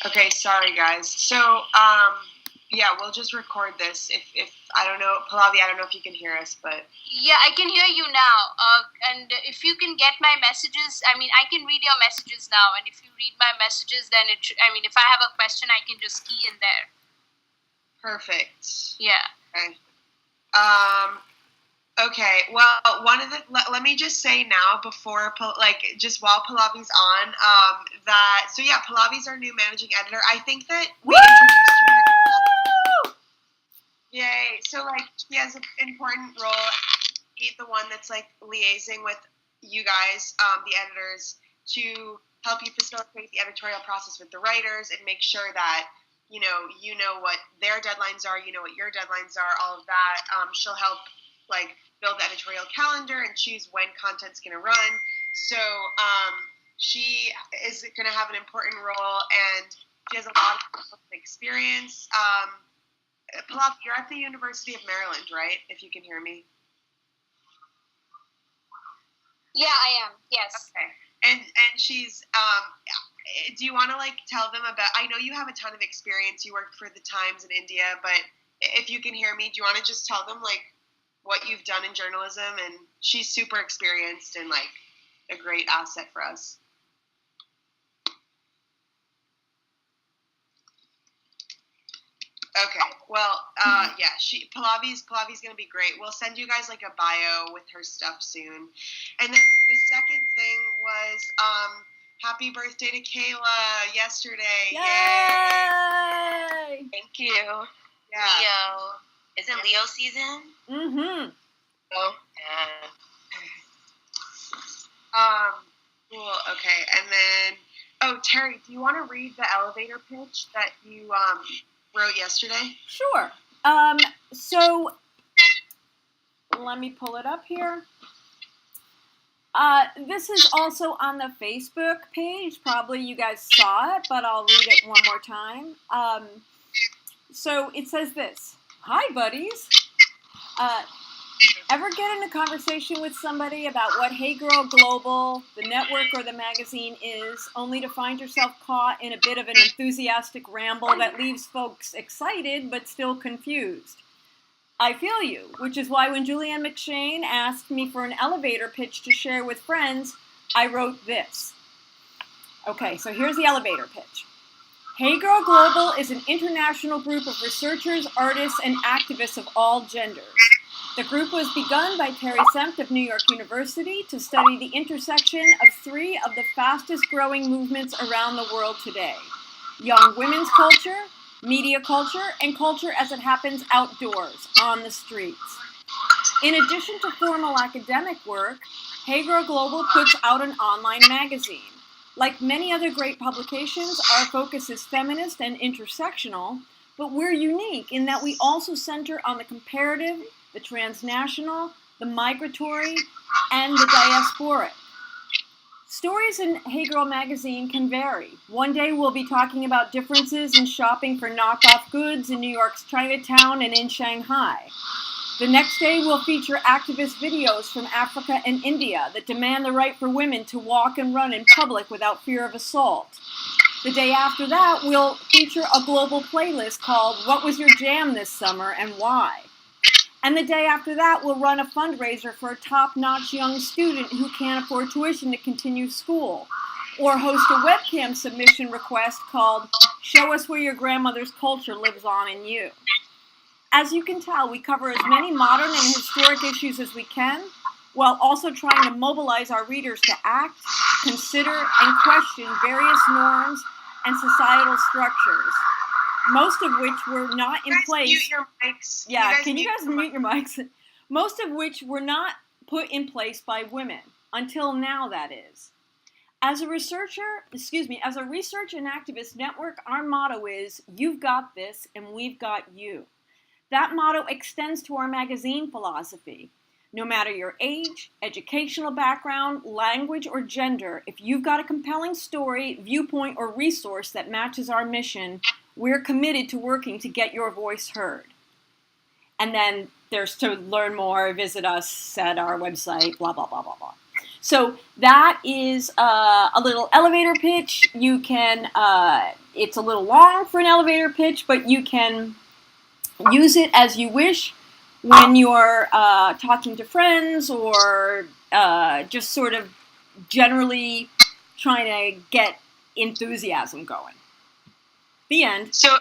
Okay, sorry guys. So, yeah, we'll just record this. If I don't know, Pallavi, I don't know if you can hear us, but Yeah, I can hear you now. And if you can get my messages, I mean, I can read your messages now. And if you read my messages, then if I have a question, I can just key in there. perfect. Yeah. Okay. Okay. Well, let me just say now before just while Pallavi's on, that so yeah, Pallavi's our new managing editor. I think that we introduced her. Yay! So she has an important role. She's the one that's liaising with you guys, the editors, to help you facilitate the editorial process with the writers and make sure that you know what their deadlines are, you know what your deadlines are, all of that. She'll help build the editorial calendar and choose when content's going to run. So she is going to have an important role, and she has a lot of experience. Pallavi, you're at the University of Maryland, right? If you can hear me. Yeah, I am. Yes. Okay. And she's do you want to tell them about, I know you have a ton of experience, you worked for the Times in India, but if you can hear me, do you want to just tell them what you've done in journalism? And she's super experienced and a great asset for us. Okay, well, yeah, Pallavi's going to be great. We'll send you guys a bio with her stuff soon. And then the second thing was happy birthday to Kayla yesterday. Yay! Thank you. Yeah. Leo. Is it Leo season? Mm-hmm. Oh, yeah. Cool, okay. And then, Terry, do you want to read the elevator pitch that you wrote yesterday? Sure. So let me pull it up here. This is also on the Facebook page. Probably you guys saw it, but I'll read it one more time. So it says this. Hi, buddies. Ever get in a conversation with somebody about what Hey Girl Global, the network, or the magazine is, only to find yourself caught in a bit of an enthusiastic ramble that leaves folks excited but still confused? I feel you, which is why when Julianne McShane asked me for an elevator pitch to share with friends, I wrote this. Okay, so here's the elevator pitch. Hey Girl Global is an international group of researchers, artists, and activists of all genders. The group was begun by Terry Sempt of New York University to study the intersection of three of the fastest growing movements around the world today: young women's culture, media culture, and culture as it happens outdoors, on the streets. In addition to formal academic work, Hey Girl Global puts out an online magazine. Like many other great publications, our focus is feminist and intersectional, but we're unique in that we also center on the comparative, the transnational, the migratory, and the diasporic. Stories in Hey Girl magazine can vary. One day we'll be talking about differences in shopping for knockoff goods in New York's Chinatown and in Shanghai. The next day we'll feature activist videos from Africa and India that demand the right for women to walk and run in public without fear of assault. The day after that we'll feature a global playlist called What Was Your Jam This Summer and Why? And the day after that, we'll run a fundraiser for a top-notch young student who can't afford tuition to continue school, or host a webcam submission request called Show Us Where Your Grandmother's Culture Lives On in You. As you can tell, we cover as many modern and historic issues as we can, while also trying to mobilize our readers to act, consider, and question various norms and societal structures, most of which were not in place. Mute your mics. Yeah, can you guys mute your mics? Most of which were not put in place by women, until now, that is. As a research and activist network, our motto is, you've got this and we've got you. That motto extends to our magazine philosophy. No matter your age, educational background, language, or gender, if you've got a compelling story, viewpoint, or resource that matches our mission, we're committed to working to get your voice heard. And then there's to learn more, visit us at our website, blah, blah, blah, blah, blah. So that is a little elevator pitch. You can it's a little long for an elevator pitch, but you can use it as you wish when you're talking to friends or just sort of generally trying to get enthusiasm going. The end. So,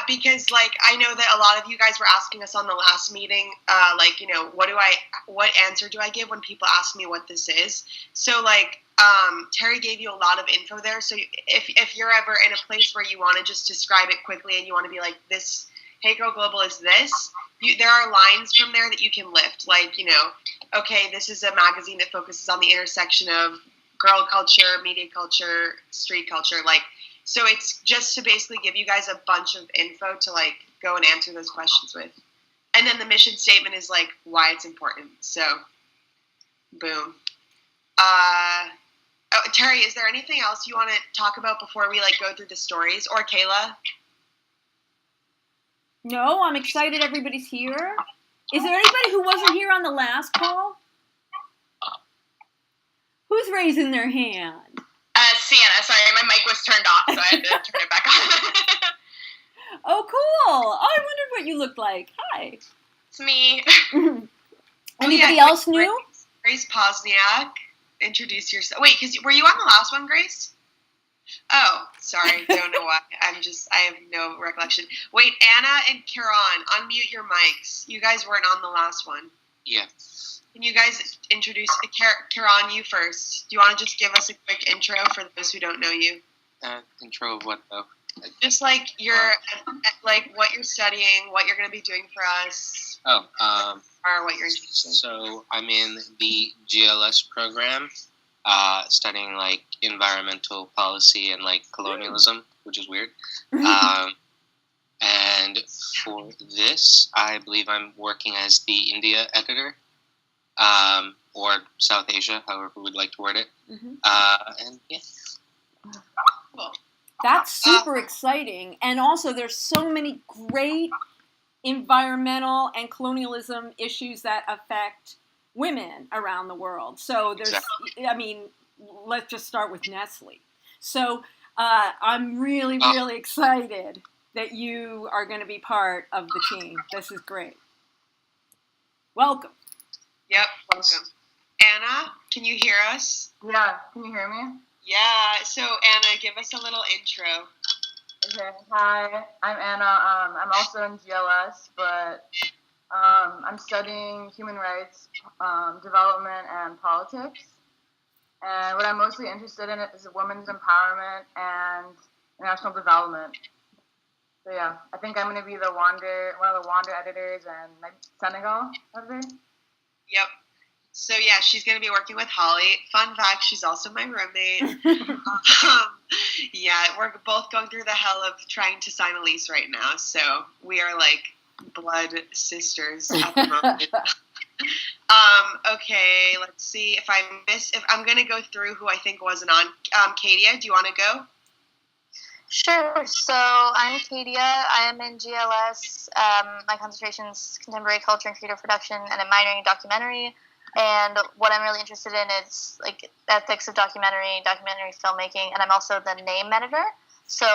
because like I know that a lot of you guys were asking us on the last meeting, like, you know, what answer do I give when people ask me what this is? So like, Terry gave you a lot of info there. So if you're ever in a place where you want to just describe it quickly and you want to be like, this Hey Girl Global is this, there are lines from there that you can lift. Like, you know, okay, this is a magazine that focuses on the intersection of girl culture, media culture, street culture, like. So it's just to basically give you guys a bunch of info to like go and answer those questions with. And then the mission statement is like why it's important. So, boom. Terry, is there anything else you want to talk about before we like go through the stories? Or Kayla? No, I'm excited everybody's here. Is there anybody who wasn't here on the last call? Who's raising their hand? Sienna, sorry, my mic was turned off, so I had to turn it back on. Oh, cool. Oh, I wondered what you looked like. Hi. It's me. Anybody else new? Grace Posniak. Introduce yourself. Wait, were you on the last one, Grace? Oh, sorry. Don't know why. I have no recollection. Wait, Anna and Kieran, unmute your mics. You guys weren't on the last one. Yeah. Can you guys introduce Kieran, you first? Do you want to just give us a quick intro for those who don't know you? Intro of what though? Just like like what you're studying, what you're going to be doing for us. Oh, or what you're interested in. So I'm in the GLS program, studying like environmental policy and like colonialism, which is weird. And for this, I believe I'm working as the India editor. Or South Asia, however we would like to word it. Mm-hmm. And yeah. Cool. That's super exciting. And also, there's so many great environmental and colonialism issues that affect women around the world. So there's, exactly. I mean, let's just start with Nestle. So I'm really, really excited that you are going to be part of the team. This is great. Welcome. Yep, welcome. Anna, can you hear us? Yeah, can you hear me? Yeah, so Anna, give us a little intro. Okay, hi, I'm Anna. I'm also in GLS, but I'm studying human rights, development, and politics. And what I'm mostly interested in is women's empowerment and international development. So yeah, I think I'm going to be one of the Wander editors and Senegal editor. Yep. So yeah, she's going to be working with Holly. Fun fact, she's also my roommate. Yeah, we're both going through the hell of trying to sign a lease right now. So we are like blood sisters at the moment. Okay, let's see if I'm going to go through who I think wasn't on. Katia, do you want to go? Sure. So I'm Katia. I am in GLS. My concentration is contemporary culture and creative production, and I'm minoring in documentary. And what I'm really interested in is like ethics of documentary filmmaking, and I'm also the name editor. So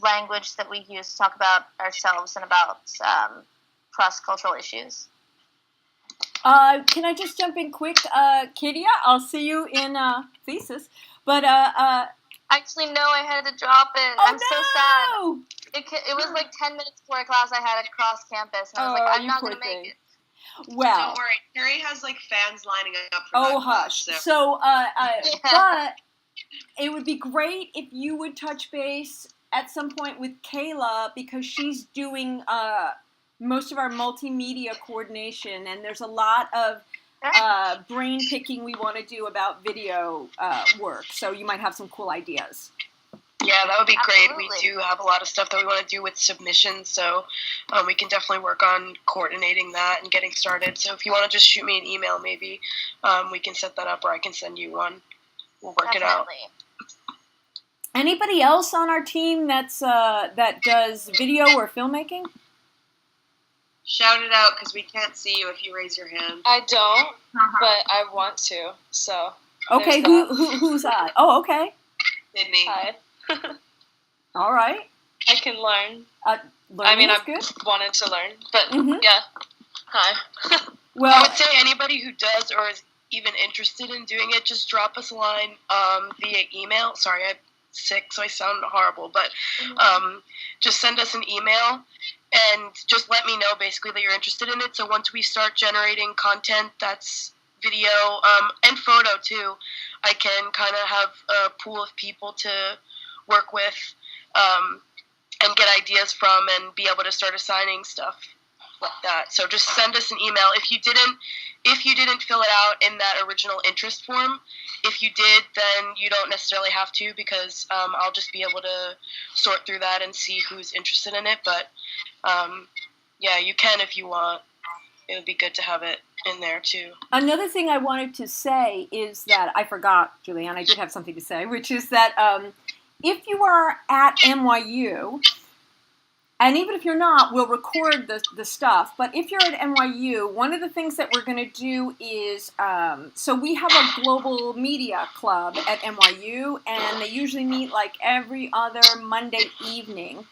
language that we use to talk about ourselves and about cross-cultural issues. Can I just jump in quick, Katia? I'll see you in thesis, but Actually, no, I had to drop it. I'm so sad. It was like 10 minutes before a class I had across campus, and I was like, I'm not going to make it. Well, don't worry. Terry has like fans lining up for that hush. Class, so but it would be great if you would touch base at some point with Kayla, because she's doing most of our multimedia coordination, and there's a lot of brain picking we want to do about video work. So you might have some cool ideas. Yeah, that would be Absolutely. great. We do have a lot of stuff that we want to do with submissions, so we can definitely work on coordinating that and getting started. So if you want to just shoot me an email, maybe we can set that up, or I can send you one. We'll work it out. Anybody else on our team that does video or filmmaking? Shout it out, because we can't see you if you raise your hand. I don't, but I want to. So okay, who's that? Oh, okay. Sydney. Hi. All right. I can learn. Learning is I've good. wanted to learn, but Mhm. yeah. Hi. I Well, would say anybody who does or is even interested in doing it, just drop us a line via email. Sorry, I'm sick, so I sound horrible, but just send us an email and just let me know basically that you're interested in it. So once we start generating content that's video and photo too, I can kind of have a pool of people to work with and get ideas from and be able to start assigning stuff like that. So just send us an email. If you didn't fill it out in that original interest form, if you did, then you don't necessarily have to, because I'll just be able to sort through that and see who's interested in it. But yeah, you can if you want. It would be good to have it in there too. another thing I wanted to say is that I forgot, Julianne, I did have something to say, which is that if you are at NYU, and even if you're not, we'll record the stuff. But if you're at NYU, one of the things that we're going to do is, so we have a global media club at NYU, and they usually meet like every other Monday evening.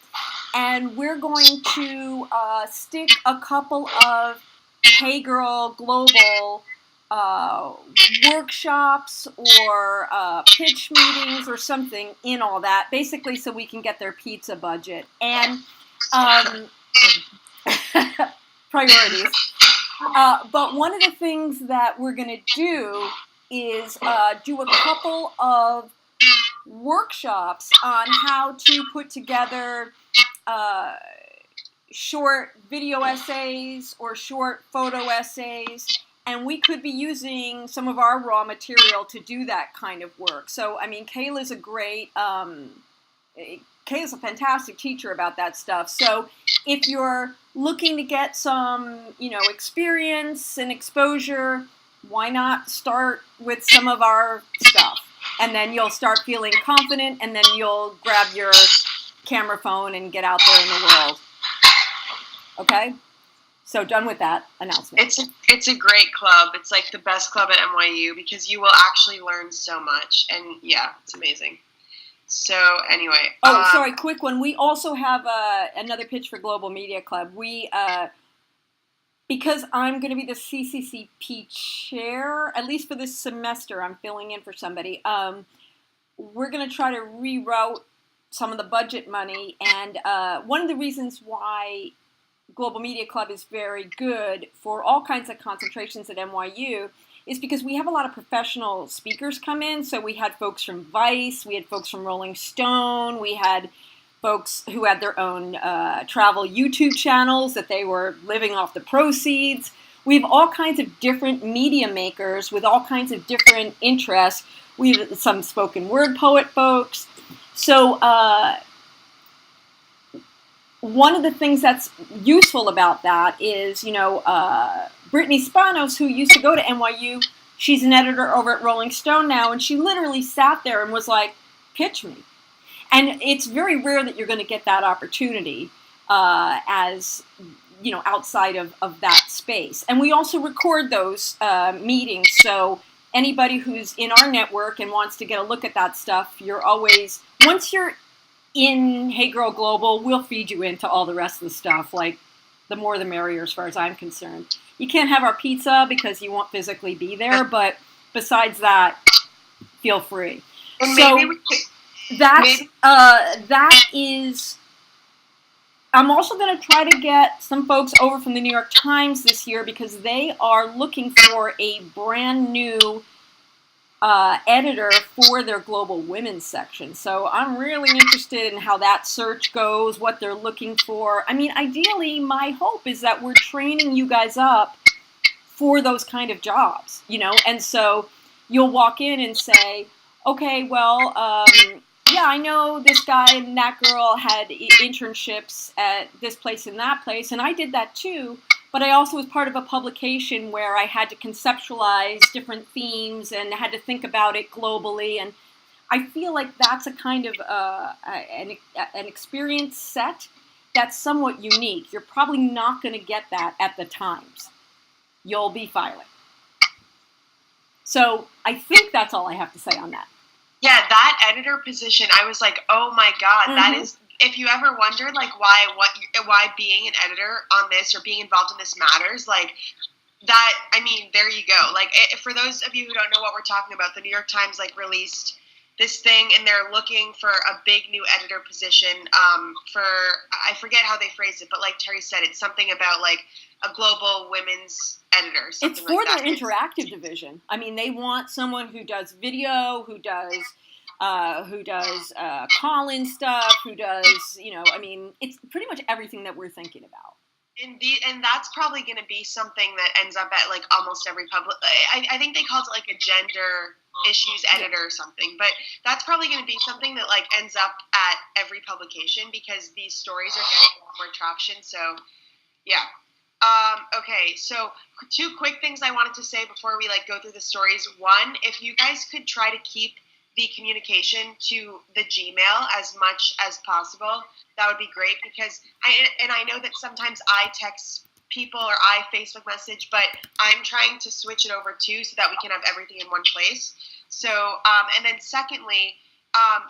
And we're going to stick a couple of Hey Girl Global workshops or pitch meetings or something in all that, basically so we can get their pizza budget. And priorities. But one of the things that we're going to do is do a couple of workshops on how to put together short video essays or short photo essays, and we could be using some of our raw material to do that kind of work. So, I mean, Kayla's a fantastic teacher about that stuff. So if you're looking to get some, experience and exposure, why not start with some of our stuff? And then you'll start feeling confident, and then you'll grab your camera phone and get out there in the world. Okay? So done with that announcement. It's a great club. It's like the best club at NYU because you will actually learn so much. And yeah, it's amazing. So anyway. Oh, sorry, quick one. We also have another pitch for Global Media Club. We, because I'm going to be the CCCP chair, at least for this semester, I'm filling in for somebody. We're going to try to reroute some of the budget money. And one of the reasons why Global Media Club is very good for all kinds of concentrations at NYU is because we have a lot of professional speakers come in. So we had folks from Vice, we had folks from Rolling Stone, we had folks who had their own travel YouTube channels that they were living off the proceeds. We have all kinds of different media makers with all kinds of different interests. We have some spoken word poet folks. So one of the things that's useful about that is, Brittany Spanos, who used to go to NYU, she's an editor over at Rolling Stone now, and she literally sat there and was like, pitch me. And it's very rare that you're going to get that opportunity outside of that space. And we also record those meetings, so anybody who's in our network and wants to get a look at that stuff, once you're in Hey Girl Global, we'll feed you into all the rest of the stuff. Like, the more the merrier as far as I'm concerned. You can't have our pizza because you won't physically be there, but besides that, feel free. And so maybe we could, that is. I'm also going to try to get some folks over from the New York Times this year because they are looking for a brand new editor for their Global Women's section. So I'm really interested in how that search goes, what they're looking for. I mean, ideally, my hope is that we're training you guys up for those kind of jobs, and so you'll walk in and say, okay, well, yeah, I know this guy and that girl had internships at this place and that place, and I did that too. But I also was part of a publication where I had to conceptualize different themes and had to think about it globally. And I feel like that's a kind of an experience set that's somewhat unique. You're probably not going to get that at the Times. You'll be filing. So I think that's all I have to say on that. Yeah, that editor position, I was like, oh my God, that is, if you ever wondered, like, why being an editor on this or being involved in this matters, like, that, I mean, there you go. Like, for those of you who don't know what we're talking about, the New York Times, like, released this thing, and they're looking for a big new editor position for, I forget how they phrased it, but like Terry said, it's something about, like, a global women's editor, It's for like their interactive division. I mean, they want someone who does video, who does call-in stuff, who does, I mean, it's pretty much everything that we're thinking about. And that's probably going to be something that ends up at, like, almost every I think they called it, like, a gender issues editor or something, but that's probably going to be something that, like, ends up at every publication because these stories are getting a lot more traction. So, yeah. Okay, so 2 quick things I wanted to say before we, like, go through the stories. One, if you guys could try to keep the communication to the Gmail as much as possible, that would be great, because I know that sometimes I text people or I Facebook message, but I'm trying to switch it over too so that we can have everything in one place. So, and then secondly,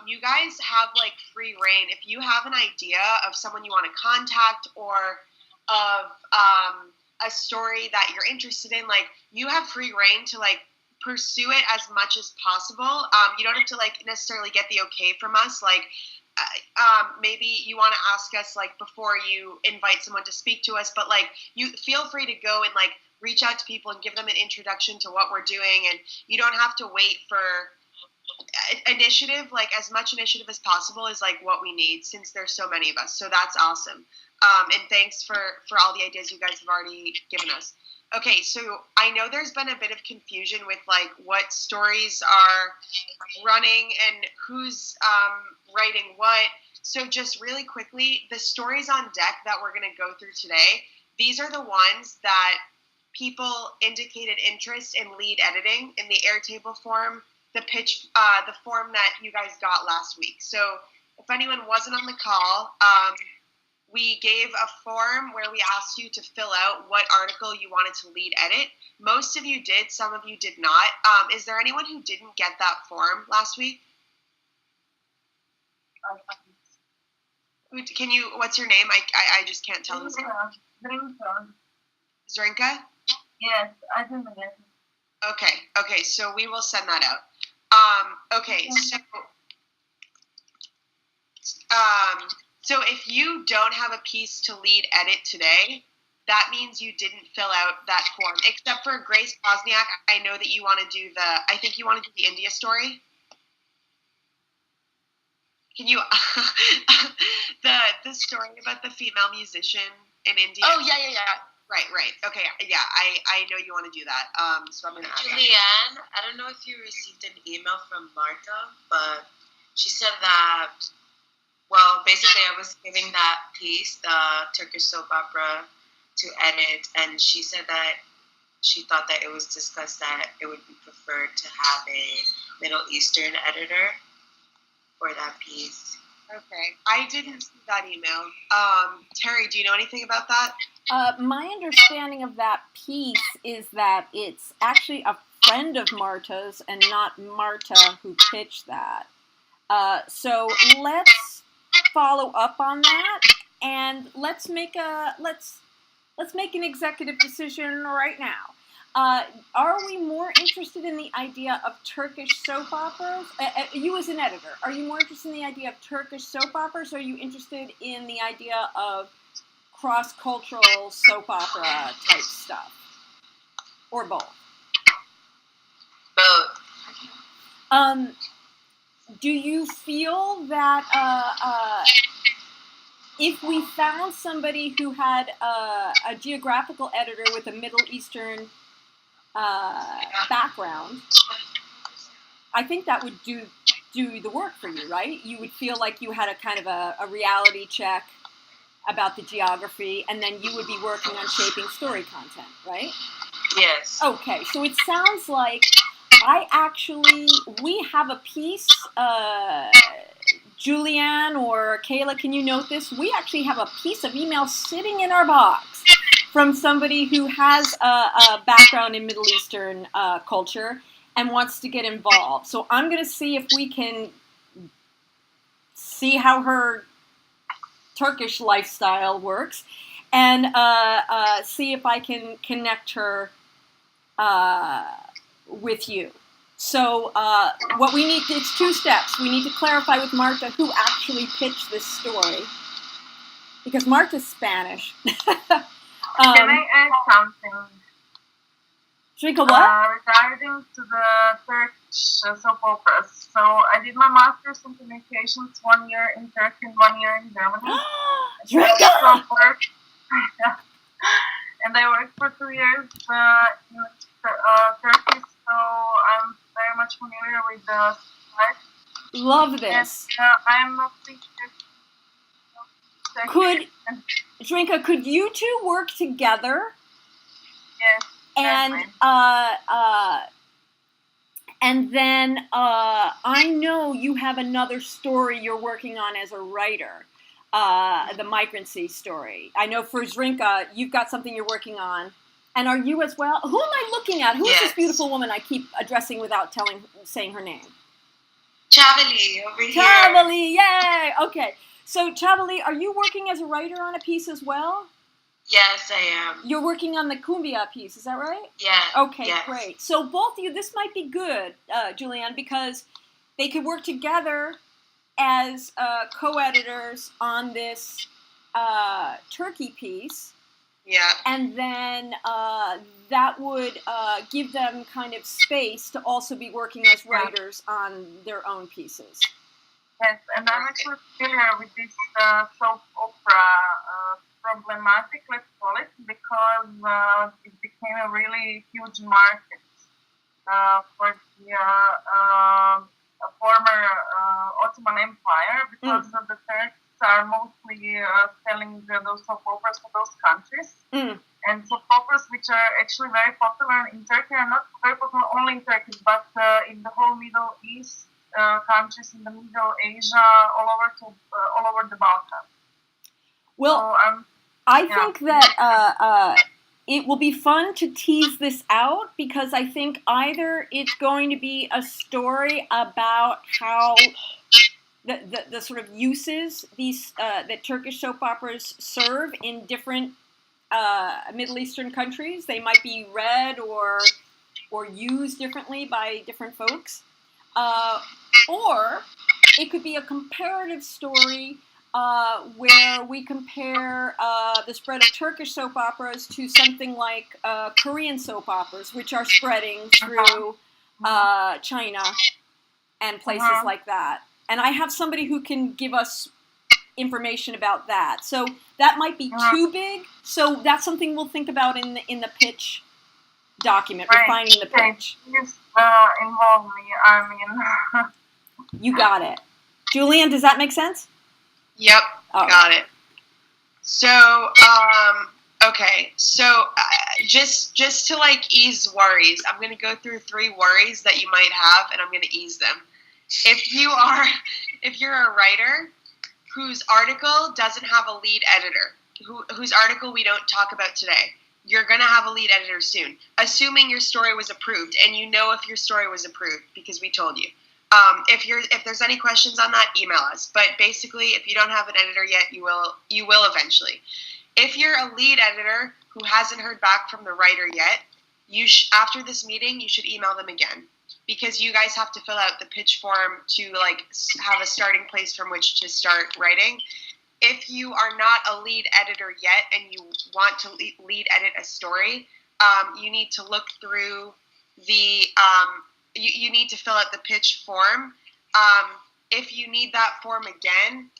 you guys have, like, free reign. If you have an idea of someone you want to contact or of a story that you're interested in, like, you have free reign to, like, pursue it as much as possible. You don't have to, like, necessarily get the okay from us. Like, maybe you want to ask us, like, before you invite someone to speak to us, but, like, you feel free to go and, like, reach out to people and give them an introduction to what we're doing, and you don't have to wait for initiative. Like, as much initiative as possible is, like, what we need, since there's so many of us. So that's awesome. And thanks for all the ideas you guys have already given us. Okay, so I know there's been a bit of confusion with, like, what stories are running and who's writing what. So just really quickly, the stories on deck that we're going to go through today, these are the ones that people indicated interest in lead editing in the Airtable form, the pitch, the form that you guys got last week. So if anyone wasn't on the call, we gave a form where we asked you to fill out what article you wanted to lead edit. Most of you did, some of you did not. Is there anyone who didn't get that form last week? Can you, what's your name? I just can't tell. Zrinka? Yes, I didn't get it. Okay, so we will send that out. Okay, so if you don't have a piece to lead edit today, that means you didn't fill out that form. Except for Grace Bosniak, I know that you want to do I think you want to do the India story. Can you, the story about the female musician in India? Oh, yeah. Right. Okay, yeah, I know you want to do that. So I'm going to ask Julianne, I don't know if you received an email from Marta, but she said that, well, basically I was giving that piece, the Turkish soap opera, to edit, and she said that she thought that it was discussed that it would be preferred to have a Middle Eastern editor for that piece. Okay, I didn't see that email. Terry, do you know anything about that? My understanding of that piece is that it's actually a friend of Marta's and not Marta who pitched that. So let's follow up on that, and let's make an executive decision right now. Are we more interested in the idea of Turkish soap operas? You as an editor, are you more interested in the idea of Turkish soap operas, or are you interested in the idea of cross-cultural soap opera type stuff? Or both? Both. Do you feel that if we found somebody who had a geographical editor with a Middle Eastern background, I think that would do the work for you, right? You would feel like you had a kind of a reality check about the geography, and then you would be working on shaping story content, right? Yes. Okay, so it sounds like we have a piece, Julianne or Kayla, can you note this? We actually have a piece of email sitting in our box from somebody who has a background in Middle Eastern culture, and wants to get involved. So I'm going to see if we can see how her Turkish lifestyle works, and see if I can connect her with you. So what we need, it's 2 steps. We need to clarify with Marta who actually pitched this story, because Marta's Spanish. Can I add something? Shrika, what? Regarding to the Turkish soap operas. So I did my master's in communications 1 year in Turkey and 1 year in Germany. Shrika! And I worked for 2 years in Turkey, so I'm very much familiar with the site. Love this. And I'm a teacher. Shrinka, could you 2 work together? Yes. And then I know you have another story you're working on as a writer, the migrancy story. I know for Zrinka, you've got something you're working on. And are you as well? Who am I looking at? Who is this beautiful woman I keep addressing without saying her name? Chavali, over here. Chavali, yay! Okay, so Chavali, are you working as a writer on a piece as well? Yes, I am. You're working on the Cumbia piece, is that right? Yeah. Okay, yes. Great. So both of you, this might be good, Julianne, because they could work together as co-editors on this Turkey piece. Yeah. And then that would give them kind of space to also be working as writers on their own pieces. Yes, and I'm actually familiar with this soap opera problematic, let's call it, because it became a really huge market for the former Ottoman Empire, because the Turks are mostly selling those soap operas to those countries. And soap operas, which are actually very popular in Turkey, are not very popular only in Turkey, but in the whole Middle East countries, in the Middle Asia, all over the Balkans. Well, so, I think that it will be fun to tease this out, because I think either it's going to be a story about how the sort of uses these that Turkish soap operas serve in different Middle Eastern countries. They might be read or used differently by different folks, or it could be a comparative story where we compare the spread of Turkish soap operas to something like Korean soap operas, which are spreading through China and places like that. And I have somebody who can give us information about that. So that might be too big. So that's something we'll think about in the pitch document, refining the pitch. Please involve me. I mean, you got it. Julian, does that make sense? Yep, got it. So, okay. So, just to like ease worries, I'm going to go through 3 worries that you might have, and I'm going to ease them. If you're a writer whose article doesn't have a lead editor, whose article we don't talk about today, you're going to have a lead editor soon, assuming your story was approved, and you know if your story was approved because we told you. If there's any questions on that, email us. But basically, if you don't have an editor yet, you will eventually. If you're a lead editor who hasn't heard back from the writer yet, after this meeting, you should email them again, because you guys have to fill out the pitch form to like have a starting place from which to start writing. If you are not a lead editor yet and you want to lead edit a story, you need to look through the you need to fill out the pitch form. If you need that form again,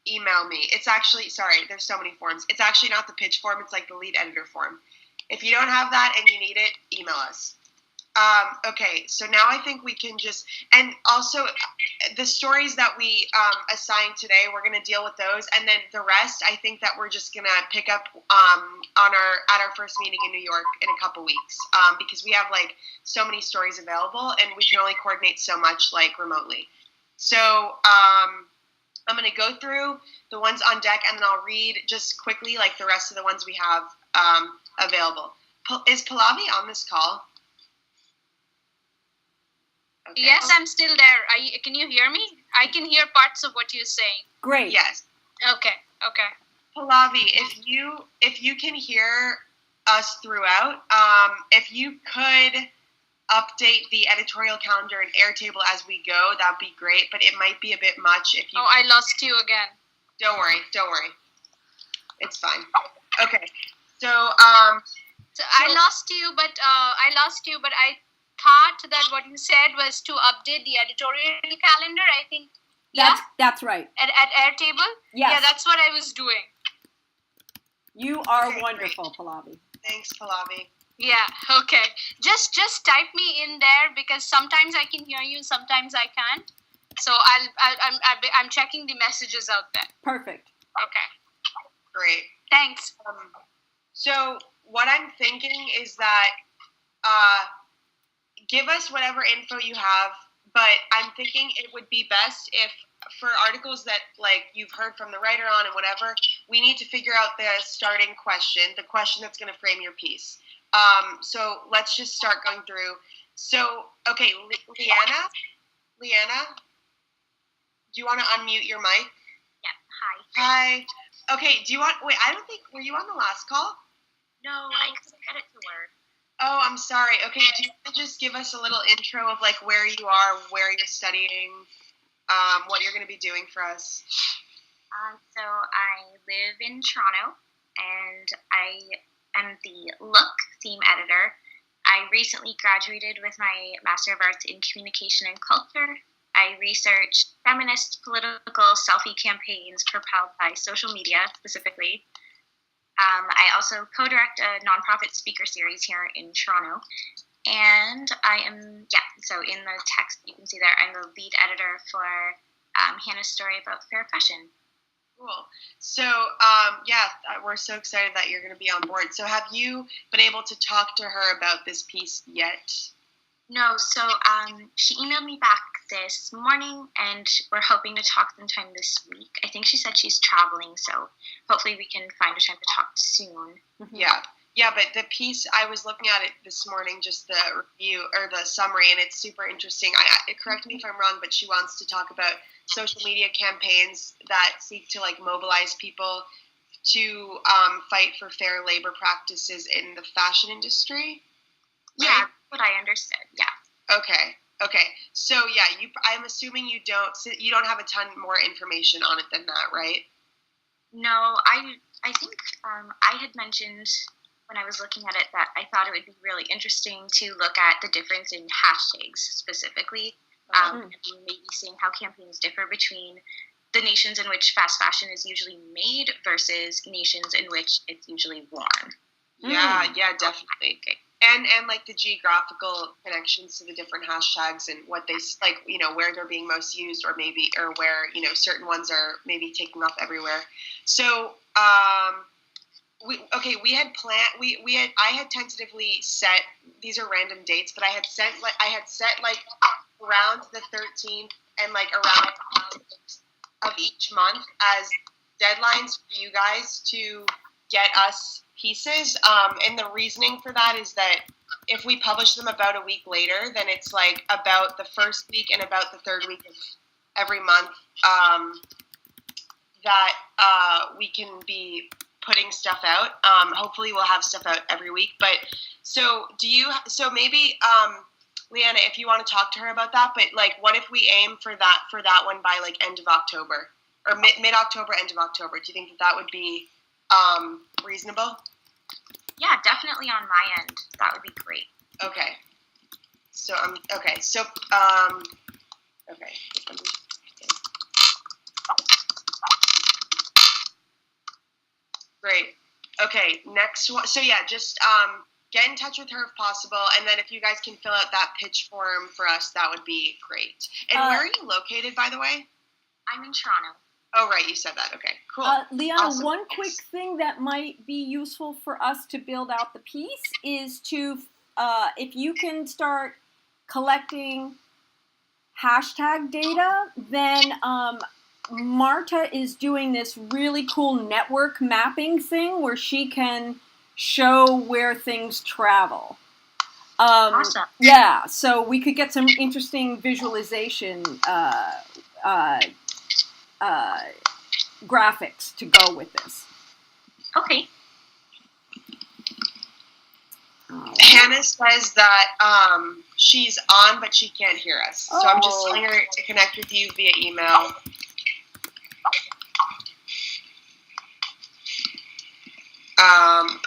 email me. It's actually, sorry, there's so many forms. It's actually not the pitch form. It's like the lead editor form. If you don't have that and you need it, email us. Okay, so now I think we can just, and also the stories that we assigned today, we're going to deal with those, and then the rest, I think that we're just going to pick up at our first meeting in New York in a couple weeks, because we have like so many stories available, and we can only coordinate so much like remotely. So I'm going to go through the ones on deck, and then I'll read just quickly like the rest of the ones we have available. Is Pallavi on this call? Okay. Yes, I'm still there. Can you hear me? I can hear parts of what you're saying. Great. Yes. Okay. Pallavi, if you can hear us throughout, if you could update the editorial calendar and Airtable as we go, that'd be great. But it might be a bit much if you. Oh, I lost you again. Don't worry. It's fine. Okay. So I lost you, but I thought that what you said was to update the editorial calendar. I think. That's right. At Airtable. Yes. Yeah, that's what I was doing. You are Okay, wonderful, Pallavi. thanks, Pallavi. Yeah. Okay. Just type me in there because sometimes I can hear you, sometimes I can't. So I'm checking the messages out there. Perfect. Okay. Great. Thanks. So what I'm thinking is that give us whatever info you have, but I'm thinking it would be best if for articles that like you've heard from the writer on and whatever, we need to figure out the starting question, the question that's going to frame your piece. So let's just start going through. So, okay, Leanna, do you want to unmute your mic? Yeah, hi. Hi. Okay, I don't think, were you on the last call? No, I couldn't get it to work. Oh, I'm sorry. Okay, do you want to just give us a little intro of like where you are, where you're studying, what you're going to be doing for us? So I live in Toronto, and I am the Look theme editor. I recently graduated with my Master of Arts in Communication and Culture. I researched feminist political selfie campaigns propelled by social media, specifically. I also co-direct a nonprofit speaker series here in Toronto. And I am, so in the text you can see there, I'm the lead editor for Hannah's story about fair fashion. Cool. So, we're so excited that you're going to be on board. So have you been able to talk to her about this piece yet? No, so she emailed me back this morning, and we're hoping to talk sometime this week. I think she said she's traveling, so hopefully we can find a time to talk soon. Yeah, but the piece, I was looking at it this morning, just the review, or the summary, and it's super interesting. Correct me if I'm wrong, but she wants to talk about social media campaigns that seek to, like, mobilize people to fight for fair labor practices in the fashion industry. Right? Yeah, that's what I understood, yeah. Okay. So, I'm assuming you don't have a ton more information on it than that, right? No, I think I had mentioned when I was looking at it that I thought it would be really interesting to look at the difference in hashtags specifically, and maybe seeing how campaigns differ between the nations in which fast fashion is usually made versus nations in which it's usually worn. Yeah, definitely. Okay. And like the geographical connections to the different hashtags and what they like, where they're being most used, or where certain ones are maybe taking off everywhere. So I had tentatively set, these are random dates, but I had set around the 13th and like around of each month as deadlines for you guys to get us pieces. And the reasoning for that is that if we publish them about a week later, then it's like about the first week and about the third week of every month that we can be putting stuff out. Hopefully we'll have stuff out every week. But so maybe Leanna, if you want to talk to her about that, but like what if we aim for that one by like end of October or mid-October, end of October? Do you think that would be reasonable? Yeah, definitely on my end. That would be great. Okay. Great. Okay, next one. So just get in touch with her if possible, and then if you guys can fill out that pitch form for us, that would be great. And where are you located, by the way? I'm in Toronto. Oh, right, you said that. Okay, cool. Leanna, Awesome. one quick thing that might be useful for us to build out the piece is to, if you can start collecting hashtag data, then Marta is doing this really cool network mapping thing where she can show where things travel. Awesome. Yeah, so we could get some interesting visualization graphics to go with this. Okay. Hannah says that she's on, but she can't hear us. So I'm just telling her to connect with you via email.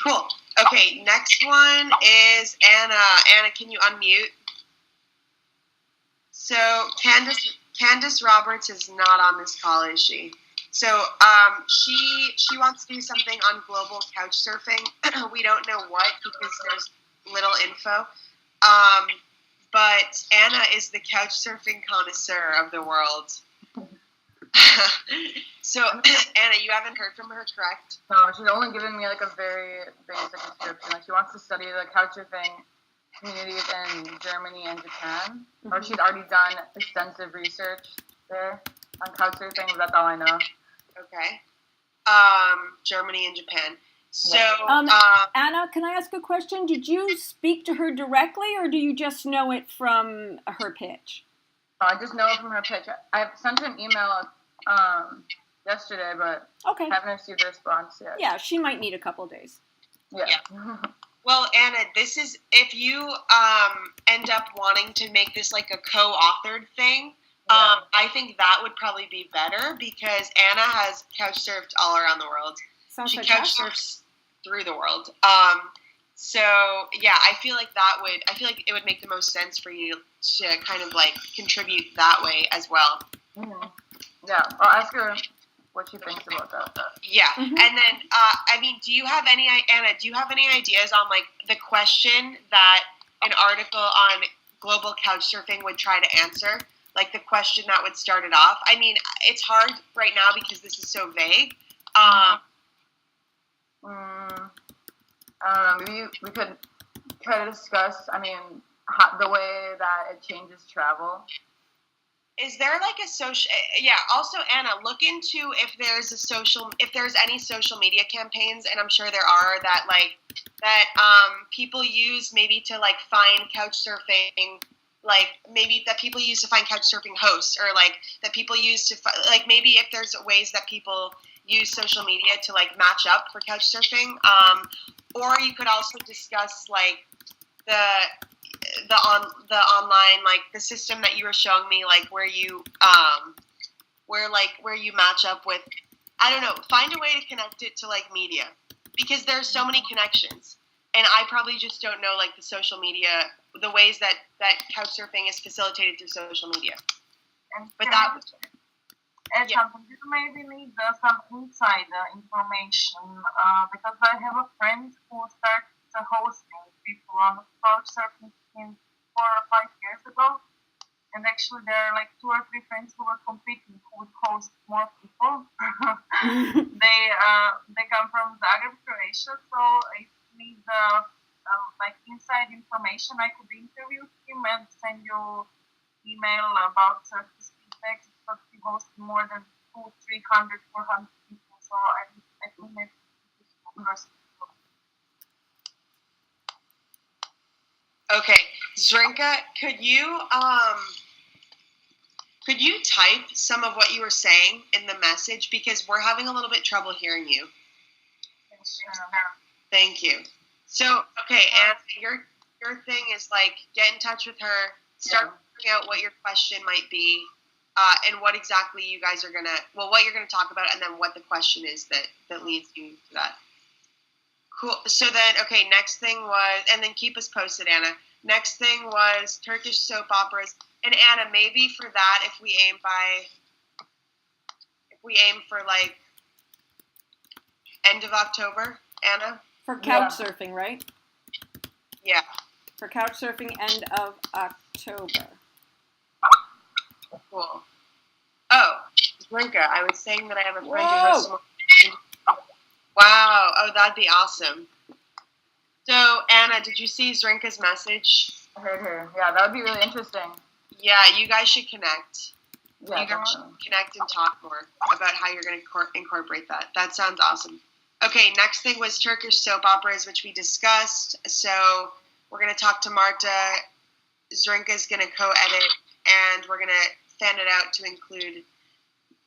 Cool. Okay, next one is Anna. Anna, can you unmute? So Candace Roberts is not on this call, is she? So she wants to do something on global couch surfing. We don't know what because there's little info. But Anna is the couch surfing connoisseur of the world. So Anna, you haven't heard from her, correct? No, she's only given me like a very basic description. Like she wants to study the couchsurfing communities in Germany and Japan. Or she's already done extensive research there on couchsurfing, but that's all I know. Okay. Germany and Japan. So, Anna, can I ask a question? Did you speak to her directly, or do you just know it from her pitch? I just know it from her pitch. I sent her an email yesterday, but haven't received a response yet. Yeah, she might need a couple days. Yeah. Well, Anna, this is if you end up wanting to make this like a co-authored thing. I think that would probably be better because Anna has couch surfed all around the world. Sounds she fantastic. couch surfs through the world. So yeah, I feel like it would make the most sense for you to kind of like contribute that way as well. Mm-hmm. Yeah, I'll ask her what she thinks about that. Yeah, and then I mean, Anna? Do you have any ideas on like the question that an article on global couch surfing would try to answer? Like the question that would start it off. I mean, it's hard right now because this is so vague. I don't know. Maybe we could try to discuss. I mean, the way that it changes travel. Is there like a social? Yeah. Also, Anna, look into if there's any social media campaigns, and I'm sure there are that people use maybe to like find couch surfing. Like maybe that people use to find couch surfing hosts, or like that people use to like maybe if there's ways that people use social media to like match up for couch surfing. Or you could also discuss like the online like the system that you were showing me, like where you match up with. I don't know. Find a way to connect it to like media because there's so many connections, and I probably just don't know like the social media. The ways that couch surfing is facilitated through social media. But that would... Something you maybe need some insider information because I have a friend who started hosting people on couch surfing 4 or 5 years ago, and actually there are like 2 or 3 friends who were competing who would host more people. They come from Zagreb, Croatia, so I need like inside information. I could interview him and send you email about his feedback. But he hosts more than 200, 300, 400 people. So I think maybe this. Okay, Zrinka, could you type some of what you were saying in the message because we're having a little bit trouble hearing you. Thank you. So, okay, and your thing is like get in touch with her, start figuring out what your question might be, and what exactly you guys are what you're gonna talk about, and then what the question is that leads you to that. Cool. So then, okay, next thing was, and then keep us posted, Anna. Next thing was Turkish soap operas, and Anna, maybe for that, if we aim for like end of October, Anna. For couch surfing, right? Yeah. For couch surfing, end of October. Cool. Oh, Zrinka, I was saying that I have a friend who hosts more. Wow. Oh, that'd be awesome. So, Anna, did you see Zrinka's message? I heard her. Yeah, that would be really interesting. Yeah, you guys should connect. Yeah, you guys should connect and talk more about how you're going to incorporate that. That sounds awesome. Okay, next thing was Turkish soap operas, which we discussed. So, We're going to talk to Marta. Zrinka's going to co-edit, and we're going to fan it out to include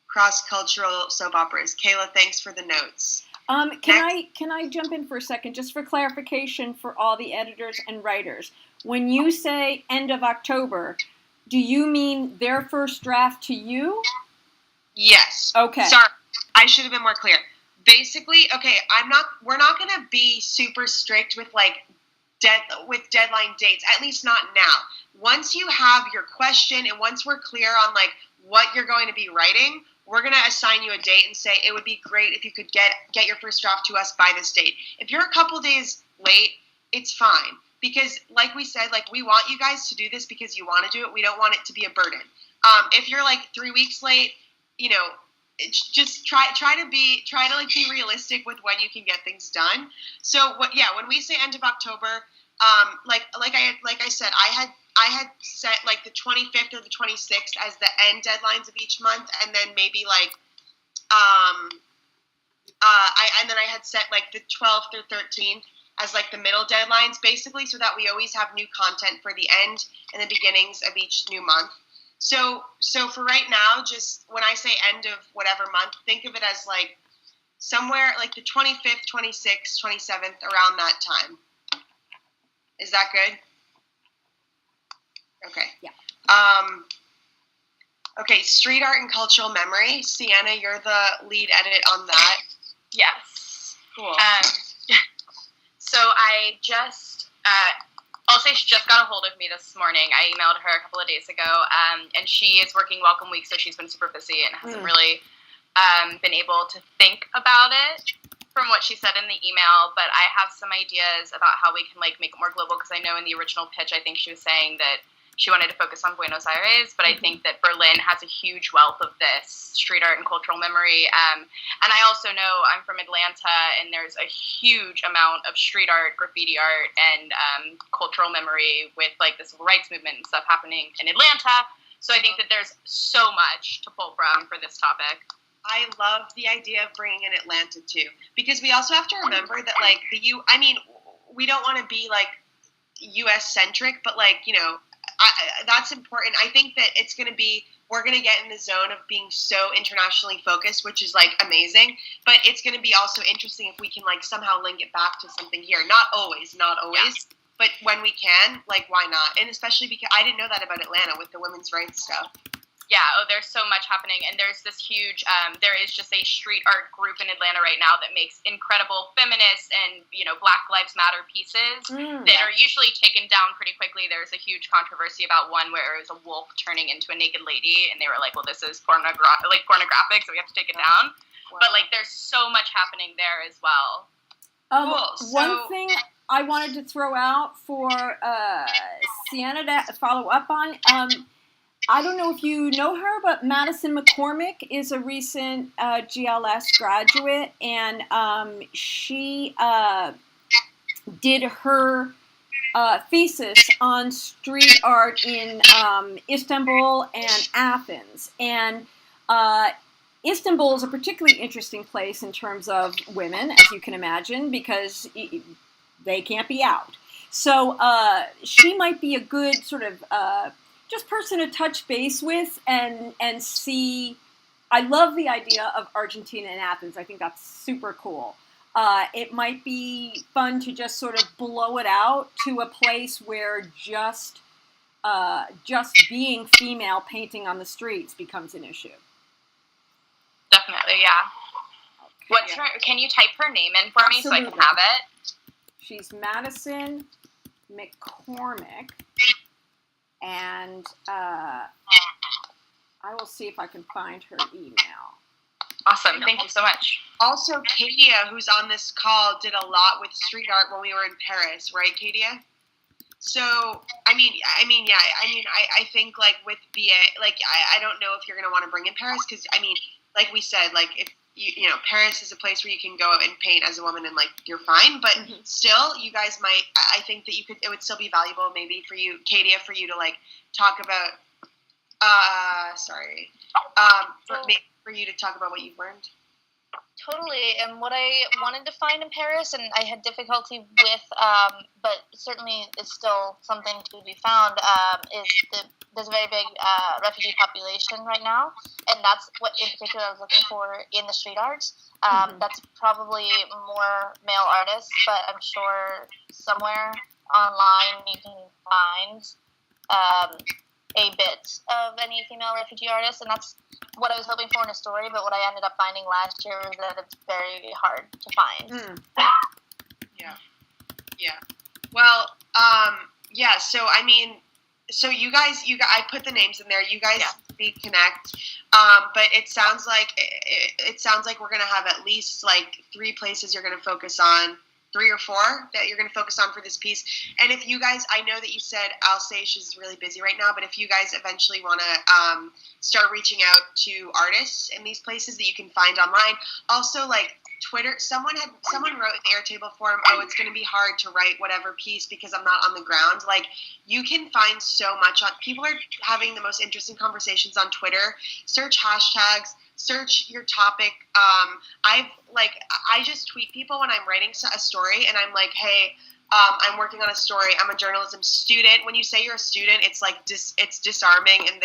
cross-cultural soap operas. Kayla, thanks for the notes. Can I jump in for a second, just for clarification for all the editors and writers? When you say end of October, do you mean their first draft to you? Yes. Okay. Sorry, I should have been more clear. Basically, okay, we're not going to be super strict with deadline dates, at least not now. Once you have your question and once we're clear on like what you're going to be writing, we're going to assign you a date and say it would be great if you could get your first draft to us by this date. If you're a couple days late, it's fine. Because like we said, like we want you guys to do this because you want to do it. We don't want it to be a burden. If you're like 3 weeks late, you know, it's just try to be realistic with when you can get things done. So when we say end of October, like I said, I had set like the 25th or the 26th as the end deadlines of each month, and then maybe like I had set like the 12th or 13th as like the middle deadlines, basically, so that we always have new content for the end and the beginnings of each new month. So for right now, just when I say end of whatever month, think of it as like somewhere like the 25th, 26th, 27th, around that time. Is that good? Okay. Yeah. Okay, street art and cultural memory. Sienna, you're the lead edit on that. Yes. Cool. So I just, I'll say she just got a hold of me this morning. I emailed her a couple of days ago, and she is working Welcome Week, so she's been super busy and hasn't really been able to think about it from what she said in the email. But I have some ideas about how we can like make it more global, because I know in the original pitch, I think she was saying that she wanted to focus on Buenos Aires, but I think that Berlin has a huge wealth of this street art and cultural memory. And I also know I'm from Atlanta, and there's a huge amount of street art, graffiti art, and cultural memory with like the civil rights movement and stuff happening in Atlanta. So I think that there's so much to pull from for this topic. I love the idea of bringing in Atlanta too, because we also have to remember that like we don't want to be like U.S. centric, but like, you know, that's important. I think that we're going to get in the zone of being so internationally focused, which is like amazing, but it's going to be also interesting if we can like somehow link it back to something here. Not always, yeah. But when we can, like, why not? And especially because I didn't know that about Atlanta with the women's rights stuff. Yeah, there's so much happening, and there's this huge, there is just a street art group in Atlanta right now that makes incredible feminist and, you know, Black Lives Matter pieces that are usually taken down pretty quickly. There's a huge controversy about one where it was a wolf turning into a naked lady, and they were like, well, this is pornographic, so we have to take it down. Wow. But, like, there's so much happening there as well. Cool. One thing I wanted to throw out for Sienna to follow up on, I don't know if you know her, but Madison McCormick is a recent GLS graduate, and she did her thesis on street art in Istanbul and Athens. And Istanbul is a particularly interesting place in terms of women, as you can imagine, because they can't be out. So she might be a good sort of just person to touch base with and see. I love the idea of Argentina and Athens. I think that's super cool. It might be fun to just sort of blow it out to a place where just being female painting on the streets becomes an issue. Definitely, yeah. What's her? Can you type her name in for me so I can have it? She's Madison McCormick. And I will see if I can find her email. Awesome. Thank you so much. Also, Katia, who's on this call, did a lot with street art when we were in Paris, right, Katia? So, I think, like, with BA, like, I don't know if you're going to want to bring in Paris, because, I mean, like we said, like, if you know, Paris is a place where you can go and paint as a woman and, like, you're fine, but still, you guys might, I think that it would still be valuable maybe for you, Katia, for you to, like, talk about, for you to talk about what you've learned. Totally, and what I wanted to find in Paris, and I had difficulty with, but certainly it's still something to be found, is there's a very big refugee population right now, and that's what in particular I was looking for in the street arts. That's probably more male artists, but I'm sure somewhere online you can find a bit of any female refugee artists, and that's what I was hoping for in a story, but what I ended up finding last year was that it's very hard to find. Yeah. Well, yeah. So I mean, so you guys, I put the names in there. You guys connect. But it sounds like we're gonna have at least like 3 places you're gonna focus on. 3 or 4 that you're going to focus on for this piece. And if you guys, I know that you said Alsace is really busy right now, but if you guys eventually want to start reaching out to artists in these places that you can find online, also like Twitter, someone wrote in the Airtable forum, it's going to be hard to write whatever piece because I'm not on the ground. Like, you can find so much on, people are having the most interesting conversations on Twitter. Search hashtags, search your topic. I just tweet people when I'm writing a story, and I'm like, hey, I'm working on a story. I'm a journalism student. When you say you're a student, it's like it's disarming, and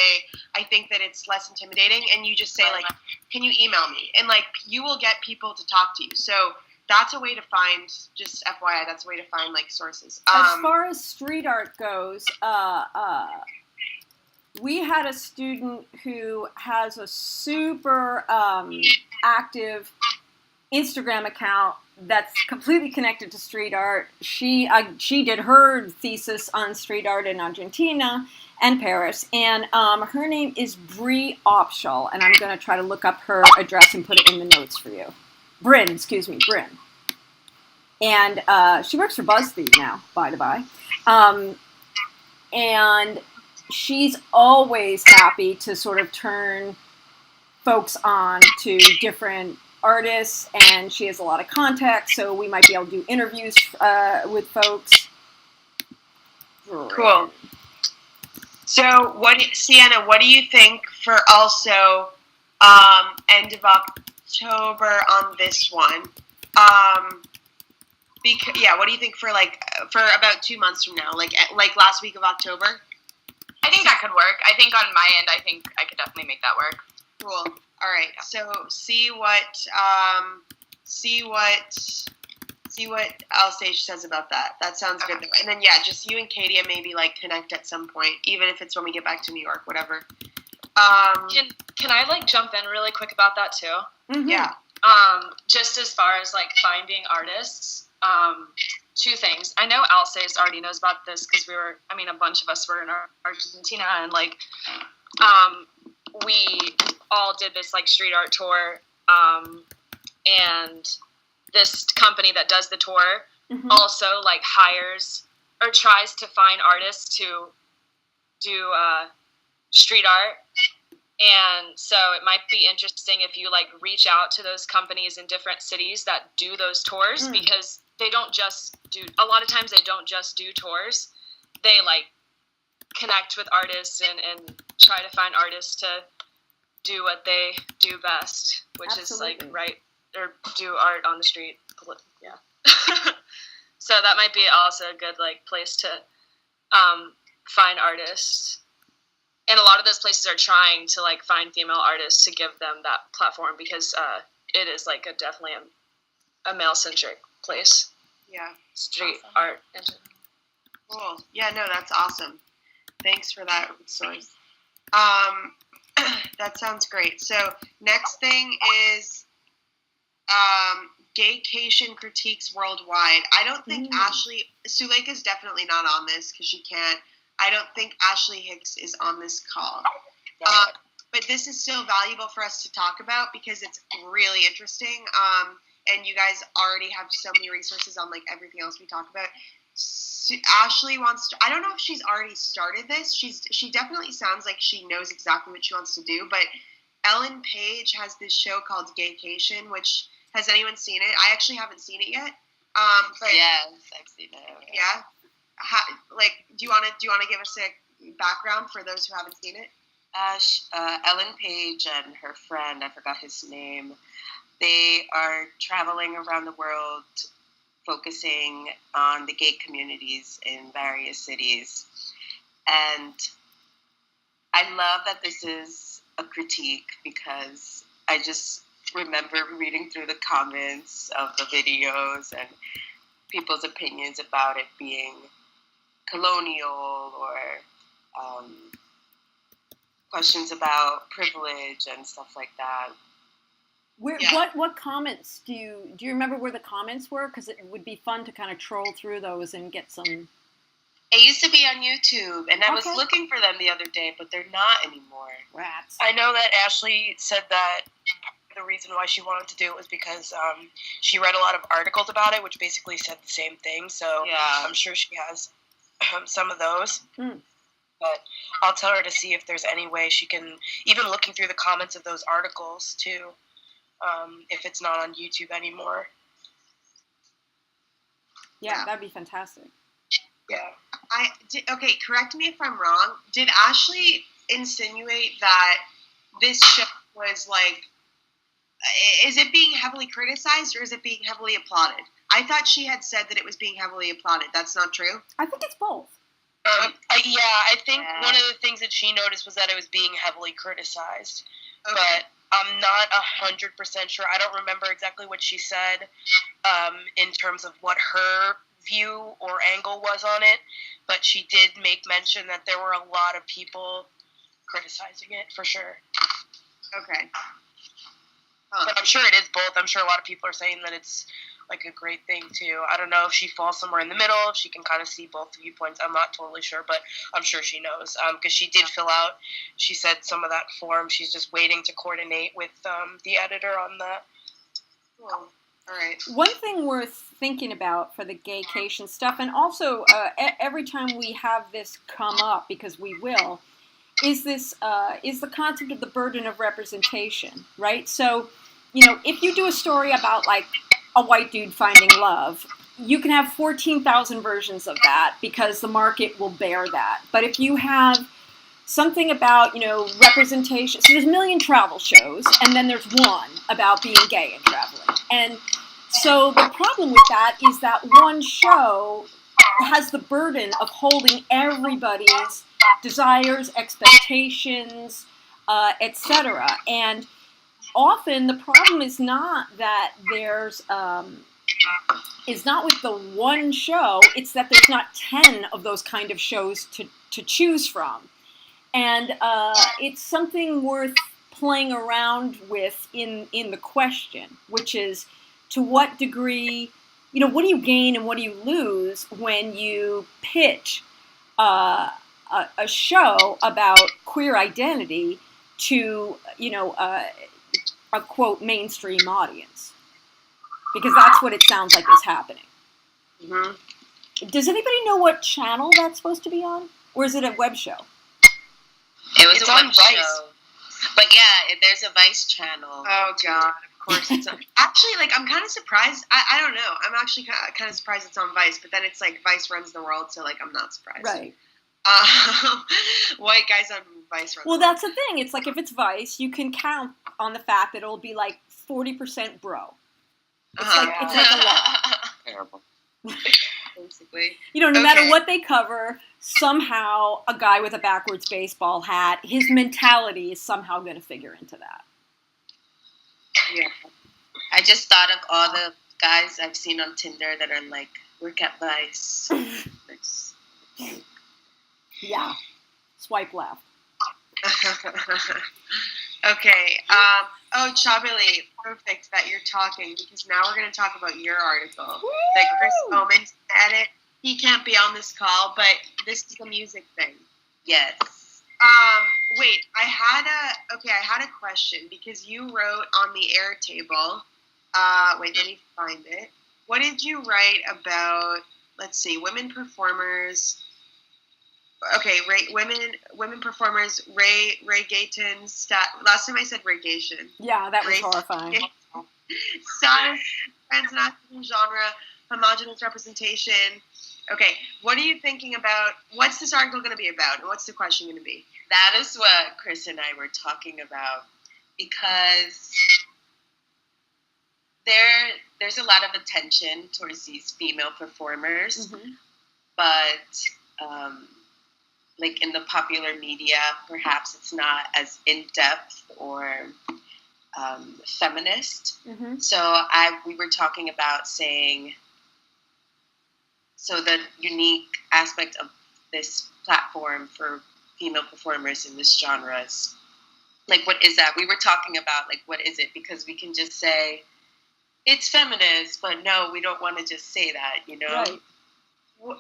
I think that it's less intimidating. And you just say like, can you email me? And like, you will get people to talk to you. So that's a way to find. Just FYI, that's a way to find like sources. As far as street art goes, we had a student who has a super active Instagram account that's completely connected to street art. She did her thesis on street art in Argentina and Paris, and her name is Bree Opshall, and I'm going to try to look up her address and put it in the notes for you. Bryn. And she works for BuzzFeed now, by the by. And she's always happy to sort of turn folks on to different artists, and she has a lot of contacts, so we might be able to do interviews with folks. Cool. So, Sienna, what do you think for also end of October on this one? What do you think for about 2 months from now, like last week of October? I think that could work. I think on my end, I think I could definitely make that work. Cool. All right. So see what Alsace says about that. That sounds good. And then just you and Katia maybe like connect at some point, even if it's when we get back to New York, whatever. Can I like jump in really quick about that too? Mm-hmm. Yeah. Just as far as like finding artists, 2 things. I know Alsace already knows about this because a bunch of us were in Argentina, and like, we all did this like street art tour, and this company that does the tour also like hires or tries to find artists to do street art. And so it might be interesting if you like reach out to those companies in different cities that do those tours, because they don't just do, a lot of times they don't just do tours. They like connect with artists and try to find artists to do what they do best, which Absolutely. is like write or do art on the street. Yeah. So that might be also a good like place to find artists. And a lot of those places are trying to like find female artists to give them that platform, because it is like definitely a male centric place. Yeah. Street art. Cool. Yeah, no, that's awesome. Thanks for that source. That sounds great. So next thing is Gaycation Critiques Worldwide. I don't think Ashley, Suleika's definitely not on this because she can't. I don't think Ashley Hicks is on this call. But this is still valuable for us to talk about because it's really interesting. And you guys already have so many resources on like everything else we talk about. Ashley wants to, I don't know if she's already started this. She definitely sounds like she knows exactly what she wants to do. But Ellen Page has this show called Gaycation, which, has anyone seen it? I actually haven't seen it yet. But yes, I've seen it. Yeah. Do you want to give us a background for those who haven't seen it? Ellen Page and her friend, I forgot his name, They are traveling around the world focusing on the gay communities in various cities. And I love that this is a critique because I just remember reading through the comments of the videos and people's opinions about it being colonial or questions about privilege and stuff like that. What comments do you remember where the comments were? Because it would be fun to kind of troll through those and get some. It used to be on YouTube, and I was looking for them the other day, but they're not anymore. Rats. I know that Ashley said that the reason why she wanted to do it was because she read a lot of articles about it, which basically said the same thing. So I'm sure she has some of those. But I'll tell her to see if there's any way she can, even looking through the comments of those articles too, if it's not on YouTube anymore. Yeah, that'd be fantastic. Yeah. Okay, correct me if I'm wrong. Did Ashley insinuate that this show was like, is it being heavily criticized or is it being heavily applauded? I thought she had said that it was being heavily applauded. That's not true? I think it's both. I think one of the things that she noticed was that it was being heavily criticized. Okay. But I'm not 100% sure. I don't remember exactly what she said in terms of what her view or angle was on it, but she did make mention that there were a lot of people criticizing it, for sure. Okay. But I'm sure it is both. I'm sure a lot of people are saying that it's like a great thing too. I don't know if she falls somewhere in the middle, if she can kind of see both viewpoints. I'm not totally sure, but I'm sure she knows because she did fill out, she said, some of that form. She's just waiting to coordinate with the editor on that. Cool. All right. One thing worth thinking about for the gaycation stuff, and also every time we have this come up, because we will, is this is the concept of the burden of representation, right? So, if you do a story about like a white dude finding love, you can have 14,000 versions of that because the market will bear that. But if you have something about, representation, so there's a million travel shows, and then there's one about being gay and traveling. And so the problem with that is that one show has the burden of holding everybody's desires, expectations, etc. And often the problem is not that there's is not with the one show, it's that there's not 10 of those kind of shows to choose from. And it's something worth playing around with in the question, which is, to what degree, what do you gain and what do you lose when you pitch a show about queer identity to, a quote mainstream audience? Because that's what it sounds like is happening. Mm-hmm. Does anybody know what channel that's supposed to be on? Or is it a web show? It's on Vice. But yeah, there's a Vice channel. Oh, God. Of course it's on. Actually, I'm kind of surprised. I don't know. I'm actually kind of surprised it's on Vice, but then it's like Vice runs the world, so I'm not surprised. Right. White guys on Vice run the world. Well, that's the thing. It's like if it's Vice, you can count on the fact that it'll be 40% bro. It's like a lot. Terrible. Basically. No matter what they cover, somehow a guy with a backwards baseball hat, his mentality is somehow going to figure into that. Yeah. I just thought of all the guys I've seen on Tinder that are work at Vice. Yeah. Swipe left. Okay. Chabili, perfect that you're talking, because now we're going to talk about your article. Woo! That Chris Bowman edit. He can't be on this call, but this is a music thing. Yes. Wait, I had a question, because you wrote on the Airtable. Wait, let me find it. What did you write about? Let's see, women performers. Okay, women performers. Ray Gayton's last time I said Ray Gayton. Yeah, that was horrifying. Status, transnational genre, homogenous representation. Okay, what are you thinking about? What's this article going to be about, and what's the question going to be? That is what Chris and I were talking about, because there's a lot of attention towards these female performers, Mm-hmm. but like in the popular media, perhaps it's not as in depth or feminist. Mm-hmm. So we were talking about saying, so the unique aspect of this platform for female performers in this genre is, like, what is that? We were talking about, like, what is it? Because we can just say it's feminist, but no, we don't want to just say that, you know? Right.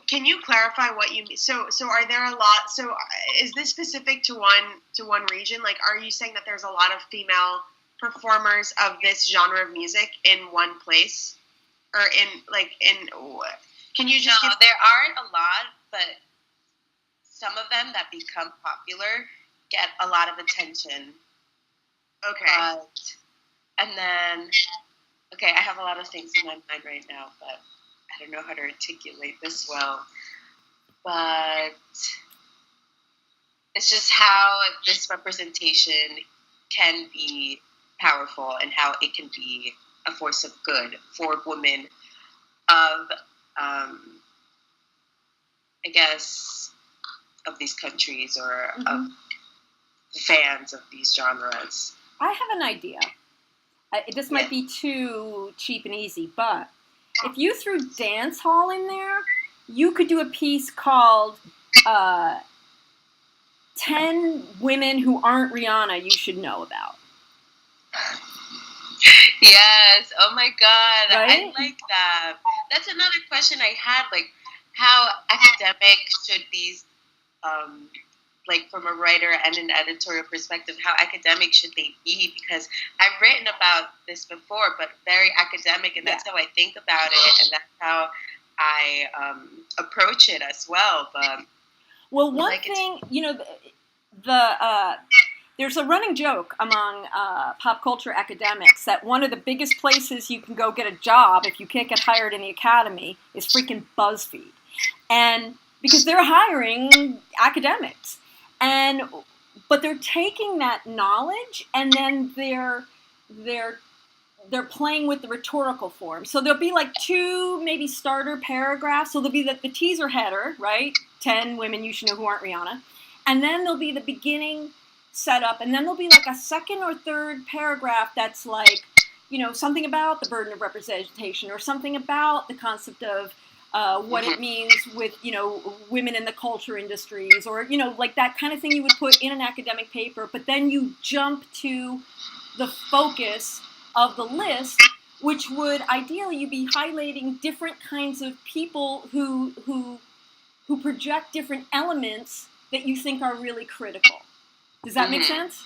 Can you clarify what you mean? So are there a lot? So is this specific to one region? Like, are you saying that there's a lot of female performers of this genre of music in one place, or Can you just? No, there aren't a lot, but some of them that become popular get a lot of attention. Okay. And then, okay, I have a lot of things in my mind right now, but I don't know how to articulate this well. But it's just how this representation can be powerful and how it can be a force of good for women of, I guess, of these countries or of fans of these genres. I have an idea. This might be too cheap and easy, but if you threw dance hall in there, you could do a piece called 10 Women Who Aren't Rihanna You Should Know About. Yes. Oh my God. Right? I like that. That's another question I had. Like, how academic should these, like from a writer and an editorial perspective, how academic should they be? Because I've written about this before, but very academic, and that's how I think about it, and that's how I approach it as well. But well, one thing, you know, there's a running joke among pop culture academics that one of the biggest places you can go get a job if you can't get hired in the academy is freaking BuzzFeed. And because they're hiring academics. But they're taking that knowledge and then they're playing with the rhetorical form. So there'll be like 2 maybe starter paragraphs. So there'll be the teaser header, right? 10 women you should know who aren't Rihanna. And then there'll be the beginning setup, and then there'll be like a second or third paragraph that's like, you know, something about the burden of representation or something about the concept of what it means with, you know, women in the culture industries, or, you know, like that kind of thing you would put in an academic paper, but then you jump to the focus of the list, which would ideally you be highlighting different kinds of people who project different elements that you think are really critical. Does that make sense?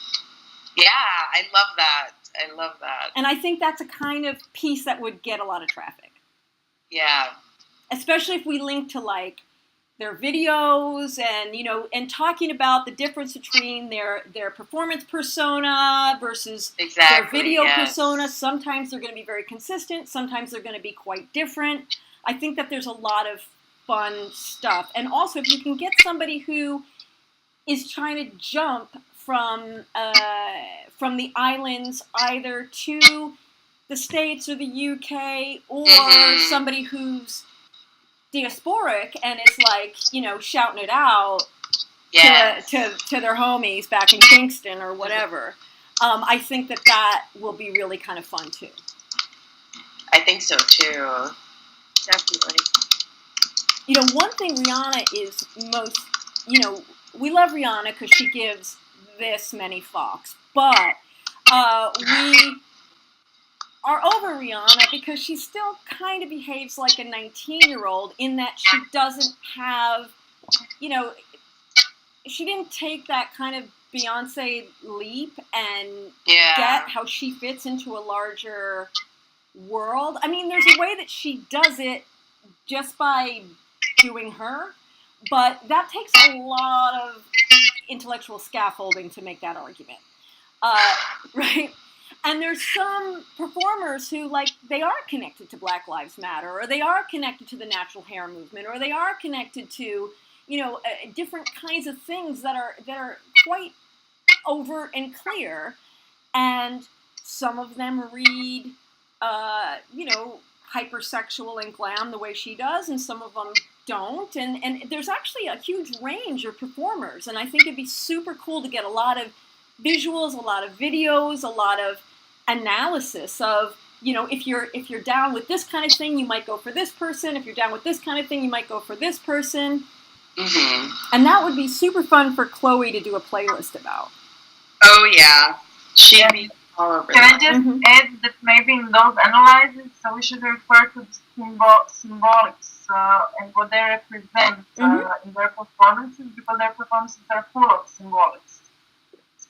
Yeah, I love that. And I think that's a kind of piece that would get a lot of traffic. Yeah. Especially if we link to like their videos and, you know, and talking about the difference between their performance persona versus their video persona. Sometimes they're going to be very consistent. Sometimes they're going to be quite different. I think that there's a lot of fun stuff. And also if you can get somebody who is trying to jump from the islands either to the States or the UK, or somebody who's diasporic and is like, you know, shouting it out to their homies back in Kingston or whatever. I think that will be really kind of fun too. I think so too. Definitely. You know, one thing Rihanna is most, you know, we love Rihanna because she gives this many fucks, but we are over Rihanna because she still kind of behaves like a 19-year-old in that she doesn't have, you know, she didn't take that kind of Beyonce leap and get how she fits into a larger world. I mean, there's a way that she does it just by doing her, but that takes a lot of intellectual scaffolding to make that argument, right? And there's some performers who, like, they are connected to Black Lives Matter, or they are connected to the natural hair movement, or they are connected to, you know, different kinds of things that are quite overt and clear. And some of them read hypersexual and glam the way she does, and some of them don't. And there's actually a huge range of performers, and I think it'd be super cool to get a lot of visuals, a lot of videos, a lot of analysis of, if you're down with this kind of thing, you might go for this person. If you're down with this kind of thing, you might go for this person. Mm-hmm. And that would be super fun for Chloe to do a playlist about. Oh yeah, she'd be all over Can I that. just add that maybe in those analyses, so we should refer to symbolics and what they represent in their performances, because their performances are full of symbolics.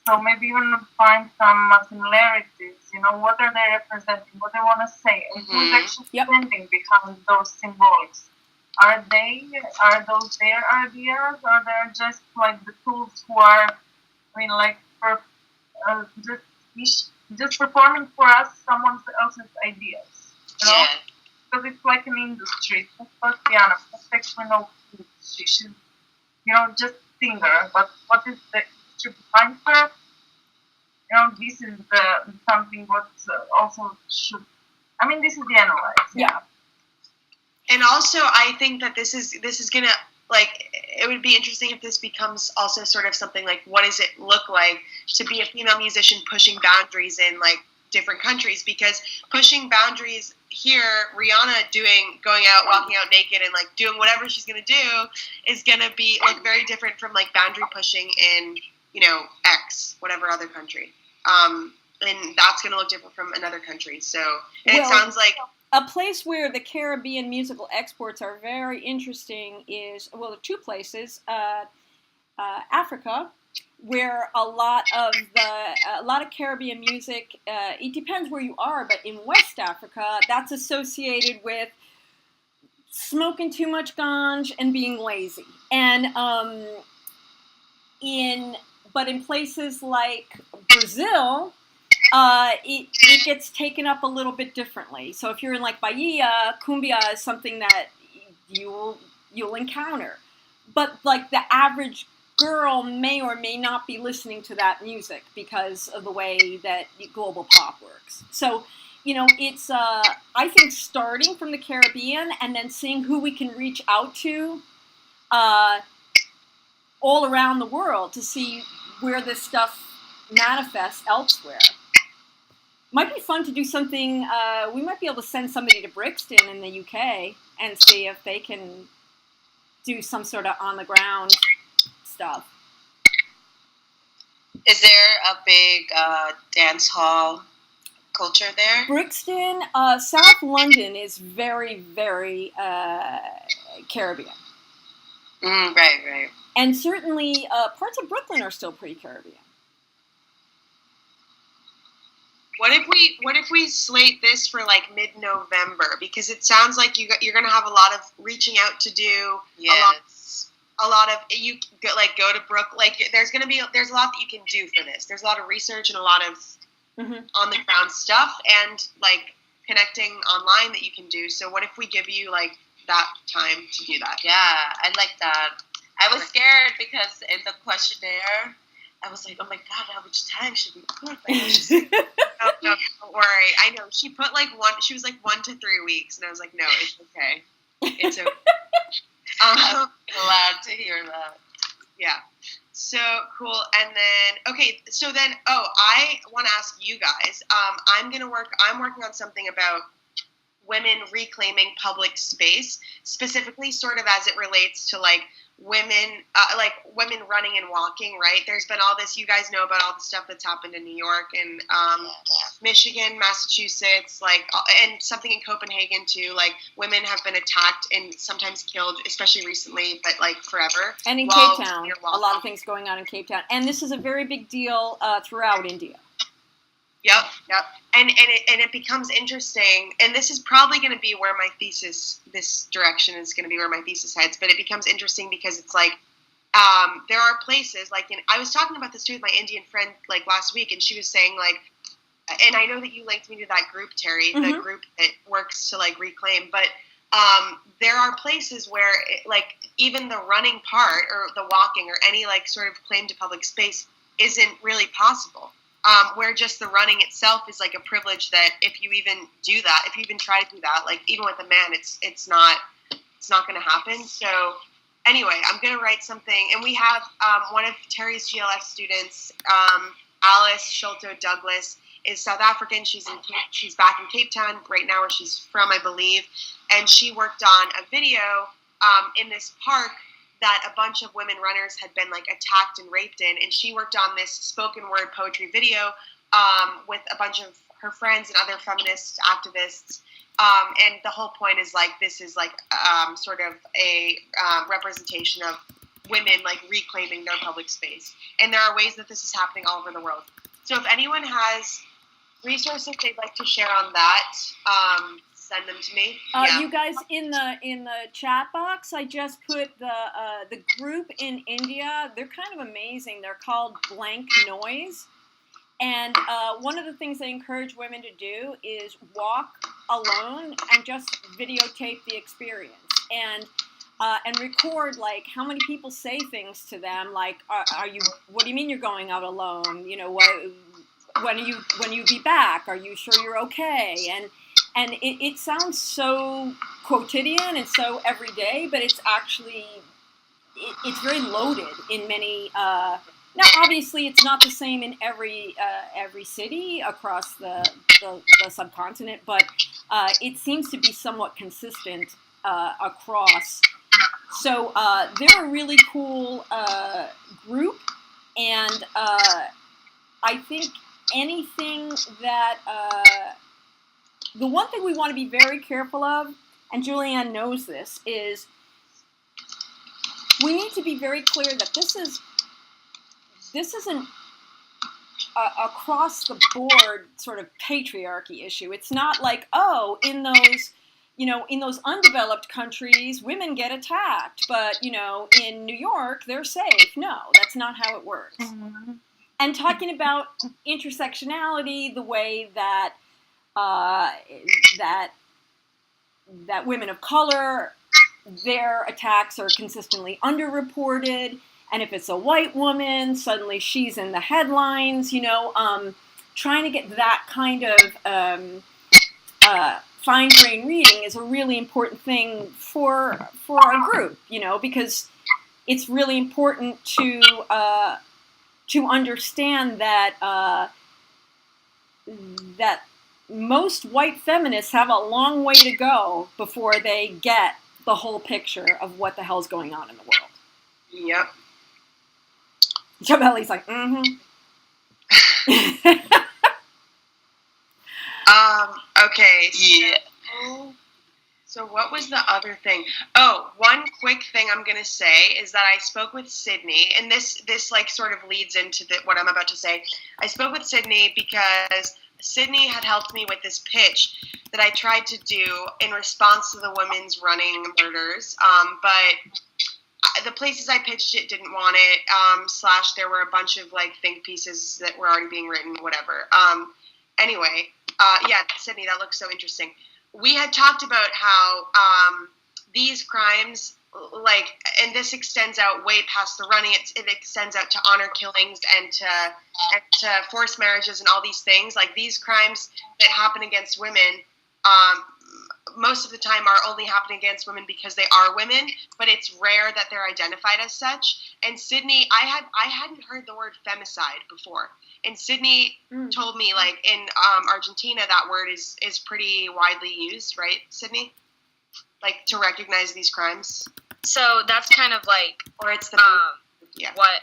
So maybe even find some similarities. What are they representing? What they want to say? And who's actually standing behind those symbolics? Are those their ideas, or they're just like the tools who are, just performing for us someone else's ideas? Yeah. Because it's like an industry. It's not Diana. It's actually no industry. She's, just singer. But what is the industry behind her? This is something what also should. This is the analyze. Yeah. And also, I think that this is gonna, it would be interesting if this becomes also sort of something like, what does it look like to be a female musician pushing boundaries in different countries? Because pushing boundaries here, Rihanna going out, walking out naked, and doing whatever she's gonna do is gonna be very different from boundary pushing in X whatever other country, and that's gonna look different from another country. So it sounds like. A place where the Caribbean musical exports are very interesting is, there are two places. Africa, where a lot of Caribbean music, it depends where you are, but in West Africa, that's associated with smoking too much ganj and being lazy. And in places like Brazil, it gets taken up a little bit differently. So if you're in Bahia, cumbia is something that you'll encounter. But the average girl may or may not be listening to that music because of the way that global pop works. So, it's, I think, starting from the Caribbean and then seeing who we can reach out to all around the world to see where this stuff manifests elsewhere. Might be fun to do something. We might be able to send somebody to Brixton in the UK and see if they can do some sort of on the ground stuff. Is there a big dance hall culture there? Brixton, South London is very, very Caribbean. Right. And certainly parts of Brooklyn are still pretty Caribbean. What if we slate this for mid-November? Because it sounds like you're gonna have a lot of reaching out to do. Yes. A lot of you go to Brooklyn. There's a lot that you can do for this. There's a lot of research and a lot of on the ground stuff and connecting online that you can do. So what if we give you that time to do that? Yeah, I like that. I was scared because in the questionnaire, I was like, oh my god, how much time should we put? No, don't worry. I know she put she was 1 to 3 weeks, and I was like, no, it's okay. It's okay. I'm glad to hear that. Yeah. So cool. And then I want to ask you guys. I'm working on something about women reclaiming public space, specifically sort of as it relates to women running and walking, right? There's been all this, you guys know about all the stuff that's happened in New York and Michigan, Massachusetts, and something in Copenhagen too. Women have been attacked and sometimes killed, especially recently, but forever. And in Cape Town, a lot of things going on in Cape Town. And this is a very big deal throughout India. Yep. And it becomes interesting, and this is probably going to be where my thesis, this direction is going to be where my thesis heads, but it becomes interesting because it's there are places, I was talking about this too with my Indian friend, last week, and she was saying, and I know that you linked me to that group, Terry, the group that works to, reclaim, but there are places where, even the running part, or the walking, or any, sort of claim to public space isn't really possible. where just the running itself is like a privilege that if you even do that, if you even try to do that, like even with a man, it's not going to happen. So anyway, I'm going to write something, and we have one of Terry's GLS students, Alice Sholto Douglas, is South African. She's back in Cape Town right now, where she's from, I believe, and she worked on a video in this park that a bunch of women runners had been like attacked and raped in, and she worked on this spoken word poetry video with a bunch of her friends and other feminist activists. And the whole point is like this is like sort of a representation of women like reclaiming their public space. And there are ways that this is happening all over the world. So if anyone has resources they'd like to share on that, send them to me. You guys, in the chat box, I just put the group in India. They're kind of amazing. They're called Blank Noise. And one of the things they encourage women to do is walk alone and just videotape the experience and record like how many people say things to them like are you? What do you mean you're going out alone? You know, when you be back? Are you sure you're okay? And it sounds so quotidian and so everyday, but it's actually it's very loaded in many. Now, obviously, it's not the same in every city across the subcontinent, but it seems to be somewhat consistent across. So they're a really cool group, and I think anything that the one thing we want to be very careful of, and Julianne knows this, is we need to be very clear that this isn't across the board sort of patriarchy issue. It's not like, oh, in those undeveloped countries, women get attacked, but, in New York, they're safe. No, that's not how it works. Mm-hmm. And talking about intersectionality, the way that that women of color, their attacks are consistently underreported. And if it's a white woman, suddenly she's in the headlines, trying to get that kind of fine-grained reading is a really important thing for our group, because it's really important to understand that that most white feminists have a long way to go before they get the whole picture of what the hell's going on in the world. Yep. Jabelli's like, mm-hmm. Okay. So what was the other thing? Oh, one quick thing I'm going to say is that I spoke with Sydney, and this like sort of leads into what I'm about to say. I spoke with Sydney because Sydney had helped me with this pitch that I tried to do in response to the women's running murders, but the places I pitched it didn't want it, / there were a bunch of like think pieces that were already being written, whatever. Anyway, Sydney, that looks so interesting. We had talked about how these crimes, like, and this extends out way past the running. It extends out to honor killings and to forced marriages and all these things. Like these crimes that happen against women, most of the time are only happening against women because they are women, but it's rare that they're identified as such. And Sydney, I hadn't heard the word femicide before. And Sydney told me, like, in Argentina, that word is pretty widely used, right, Sydney? Like, to recognize these crimes? So that's kind of like, or it's the what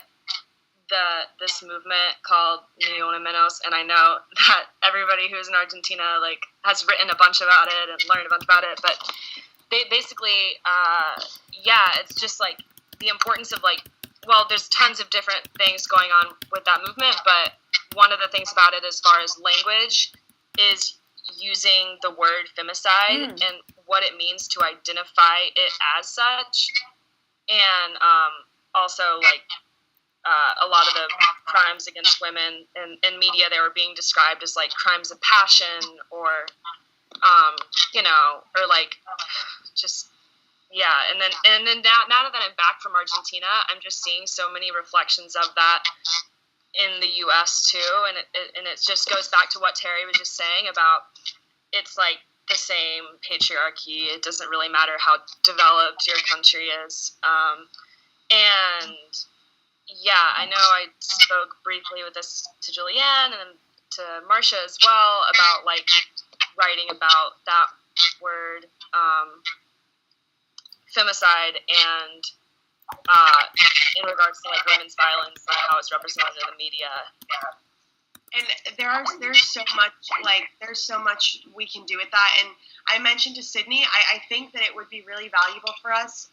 this movement called Ni Una Menos, and I know that everybody who's in Argentina, like, has written a bunch about it and learned a bunch about it, but they basically, it's just, like, the importance of, like, well, there's tons of different things going on with that movement, but one of the things about it as far as language is using the word femicide and what it means to identify it as such. And also, like, a lot of the crimes against women in media, they were being described as, like, crimes of passion or, or, like, just... Yeah, and then now that I'm back from Argentina, I'm just seeing so many reflections of that in the U.S. too, and it just goes back to what Terry was just saying about it's like the same patriarchy. It doesn't really matter how developed your country is. And yeah, I know I spoke briefly with this to Julianne and to Marcia as well about like writing about that word, femicide, and in regards to like women's violence and how it's represented in the media. And there's so much we can do with that. And I mentioned to Sydney, I think that it would be really valuable for us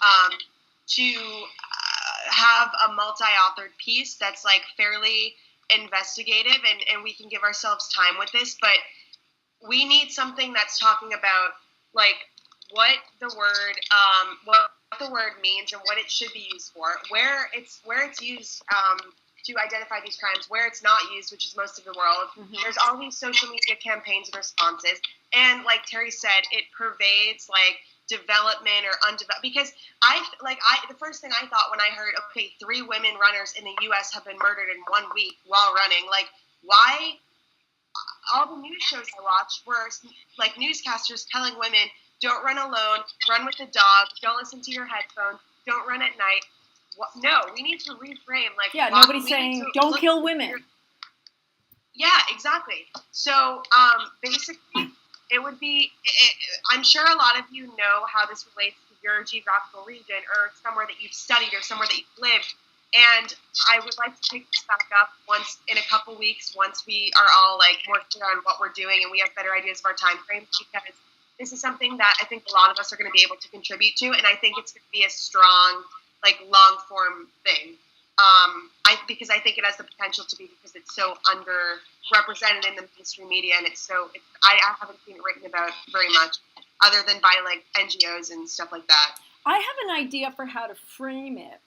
to have a multi-authored piece that's like fairly investigative, and we can give ourselves time with this, but we need something that's talking about like what the word means and what it should be used for, where it's used to identify these crimes, where it's not used, which is most of the world. There's all these social media campaigns and responses, and like Terry said, it pervades like development or undeveloped, because the first thing I thought when I heard, okay, 3 women runners in the U.S. have been murdered in 1 week while running, like why? All the news shows I watched were like newscasters telling women, don't run alone, run with a dog, don't listen to your headphones, don't run at night. No, we need to reframe. Like, yeah, nobody's saying don't kill women. Yeah, exactly. So basically, it would be. I'm sure a lot of you know how this relates to your geographical region or somewhere that you've studied or somewhere that you've lived. And I would like to pick this back up once in a couple weeks, once we are all like more clear on what we're doing and we have better ideas of our time frames, because this is something that I think a lot of us are going to be able to contribute to, and I think it's going to be a strong, like, long form thing. Because I think it has the potential to be, because it's so underrepresented in the mainstream media, and I haven't seen it written about very much, other than by like NGOs and stuff like that. I have an idea for how to frame it.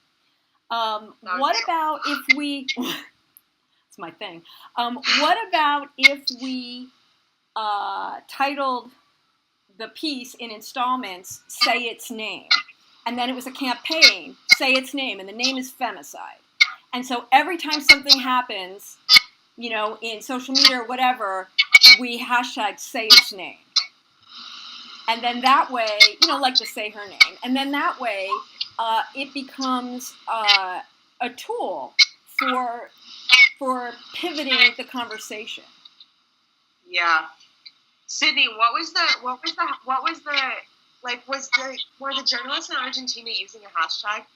What about if we? It's my thing. What about if we titled the piece in installments, "Say Its Name," and then it was a campaign, "Say Its Name," and the name is femicide. And so every time something happens, in social media or whatever, we hashtag "Say Its Name," and then that way, like to say her name, and then that way, it becomes a tool for pivoting the conversation. Yeah. Sydney, were the journalists in Argentina using a hashtag?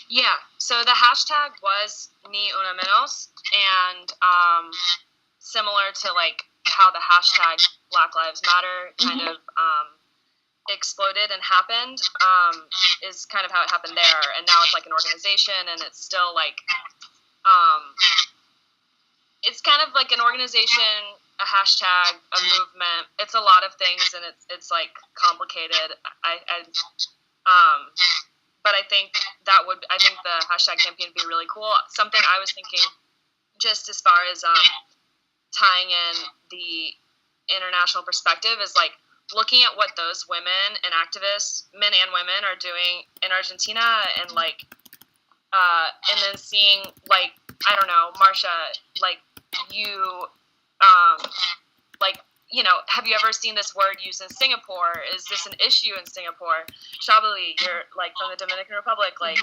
Yeah, so the hashtag was Ni Una Menos, and similar to like how the hashtag Black Lives Matter kind of exploded and happened, is kind of how it happened there. And now it's like an organization, and it's still like it's kind of like an organization, a hashtag, a movement. It's a lot of things, and it's like complicated. But I think the hashtag campaign would be really cool. Something I was thinking, just as far as tying in the international perspective, is like looking at what those women and activists, men and women, are doing in Argentina, and like and then seeing, like, I don't know, Marcia, like you have you ever seen this word used in Singapore? Is this an issue in Singapore? Shabali, you're like from the Dominican Republic, like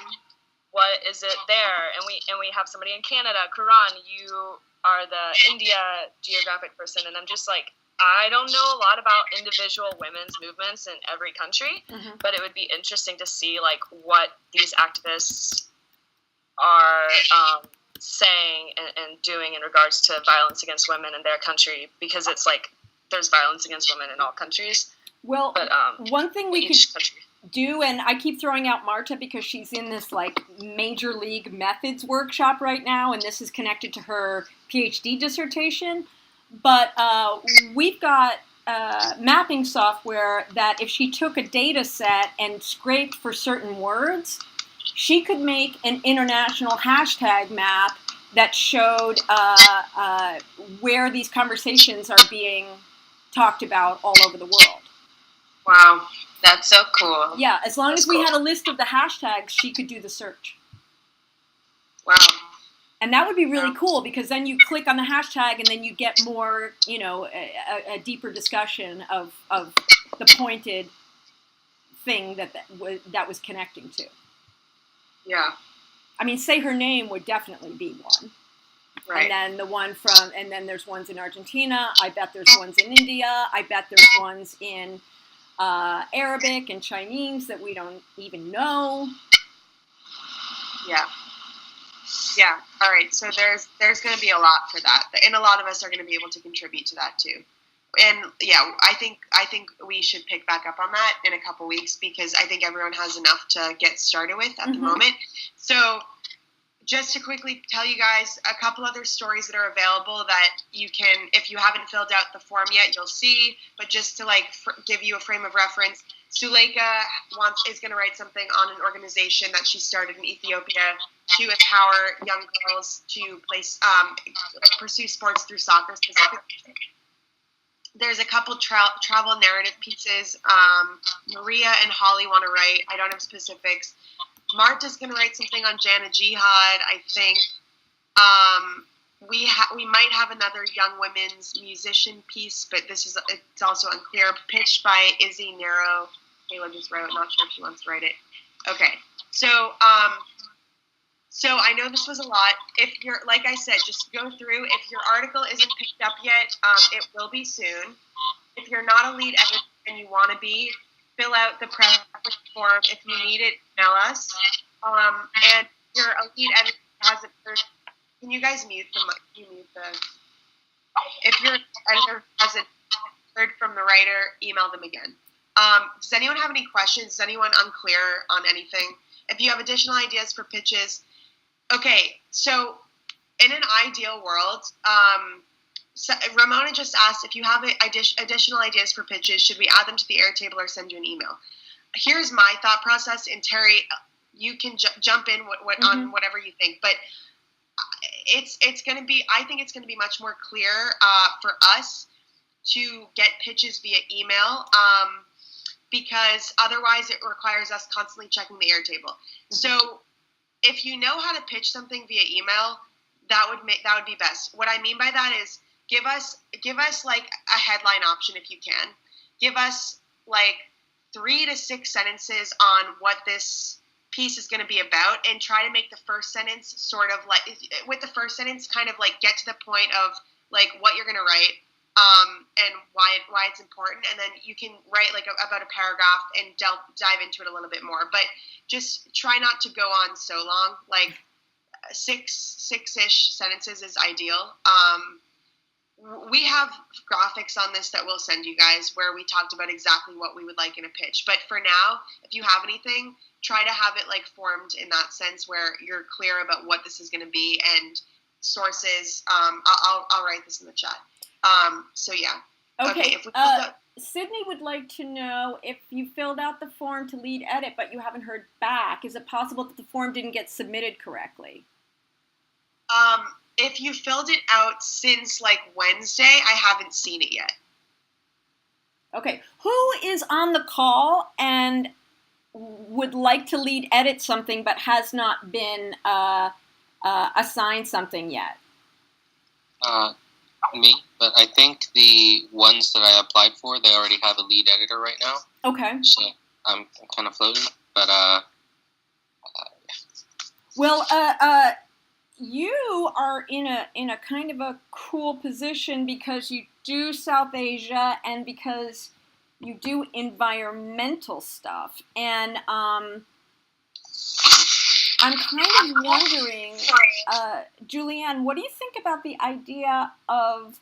what is it there? And we have somebody in Canada, Karan, you are the India geographic person, and I'm just like, I don't know a lot about individual women's movements in every country, but it would be interesting to see like what these activists are saying and doing in regards to violence against women in their country, because it's like there's violence against women in all countries. Well, but, one thing we could do, and I keep throwing out Marta because she's in this like major league methods workshop right now, and this is connected to her PhD dissertation. But we've got mapping software that if she took a data set and scraped for certain words, she could make an international hashtag map that showed where these conversations are being talked about all over the world. Wow, that's so cool. Yeah, as long as we had a list of the hashtags, she could do the search. Wow. And that would be really cool, because then you click on the hashtag and then you get more, a deeper discussion of the pointed thing that was connecting to. Yeah. I mean, Say Her Name would definitely be one. Right. And then and then there's ones in Argentina. I bet there's ones in India. I bet there's ones in Arabic and Chinese that we don't even know. Yeah. Yeah. All right. So there's going to be a lot for that, and a lot of us are going to be able to contribute to that too. And yeah, I think we should pick back up on that in a couple weeks, because I think everyone has enough to get started with at the moment. So just to quickly tell you guys a couple other stories that are available that you can, if you haven't filled out the form yet, you'll see. But just to give you a frame of reference, Suleika is going to write something on an organization that she started in Ethiopia to empower young girls to pursue sports through soccer specifically. There's a couple travel narrative pieces. Maria and Holly want to write. I don't have specifics. Marta's going to write something on Jana Jihad, I think. We might have another young women's musician piece, but it's also unclear. Pitched by Izzy Nero. Kayla just wrote. Not sure if she wants to write it. Okay, so I know this was a lot. If you're, like I said, just go through. If your article isn't picked up yet, it will be soon. If you're not a lead editor and you want to be, fill out the preference form. If you need it, email us. And if you're a lead editor who hasn't heard, can you guys mute the mic? If your editor hasn't heard from the writer, email them again. Does anyone have any questions? Is anyone unclear on anything? If you have additional ideas for pitches, okay, so in an ideal world, so Ramona just asked if you have additional ideas for pitches, should we add them to the Airtable or send you an email? Here's my thought process, and Terry, you can jump in on whatever you think. But it's going to be, I think it's going to be much more clear for us to get pitches via email, because otherwise it requires us constantly checking the Airtable. So if you know how to pitch something via email, that would be best. What I mean by that is give us like a headline option if you can. Give us like 3 to 6 sentences on what this piece is going to be about, and try to make the first sentence sort of like, with the first sentence kind of like get to the point of like what you're going to write, and why it's important, and then you can write like about a paragraph and dive into it a little bit more. But just try not to go on so long. Like six-ish sentences is ideal. We have graphics on this that we'll send you guys where we talked about exactly what we would like in a pitch. But for now, if you have anything, try to have it like formed in that sense where you're clear about what this is going to be and sources. I'll write this in the chat. So yeah. Okay. Sydney would like to know if you filled out the form to lead edit, but you haven't heard back. Is it possible that the form didn't get submitted correctly? If you filled it out since like Wednesday, I haven't seen it yet. Okay. Who is on the call and would like to lead edit something but has not been assigned something yet? Me, but I think the ones that I applied for, they already have a lead editor right now. Okay. So I'm kind of floating, but well, you are in a kind of a cool position because you do South Asia and because you do environmental stuff, and I'm kind of wondering, Julianne, what do you think about the idea of,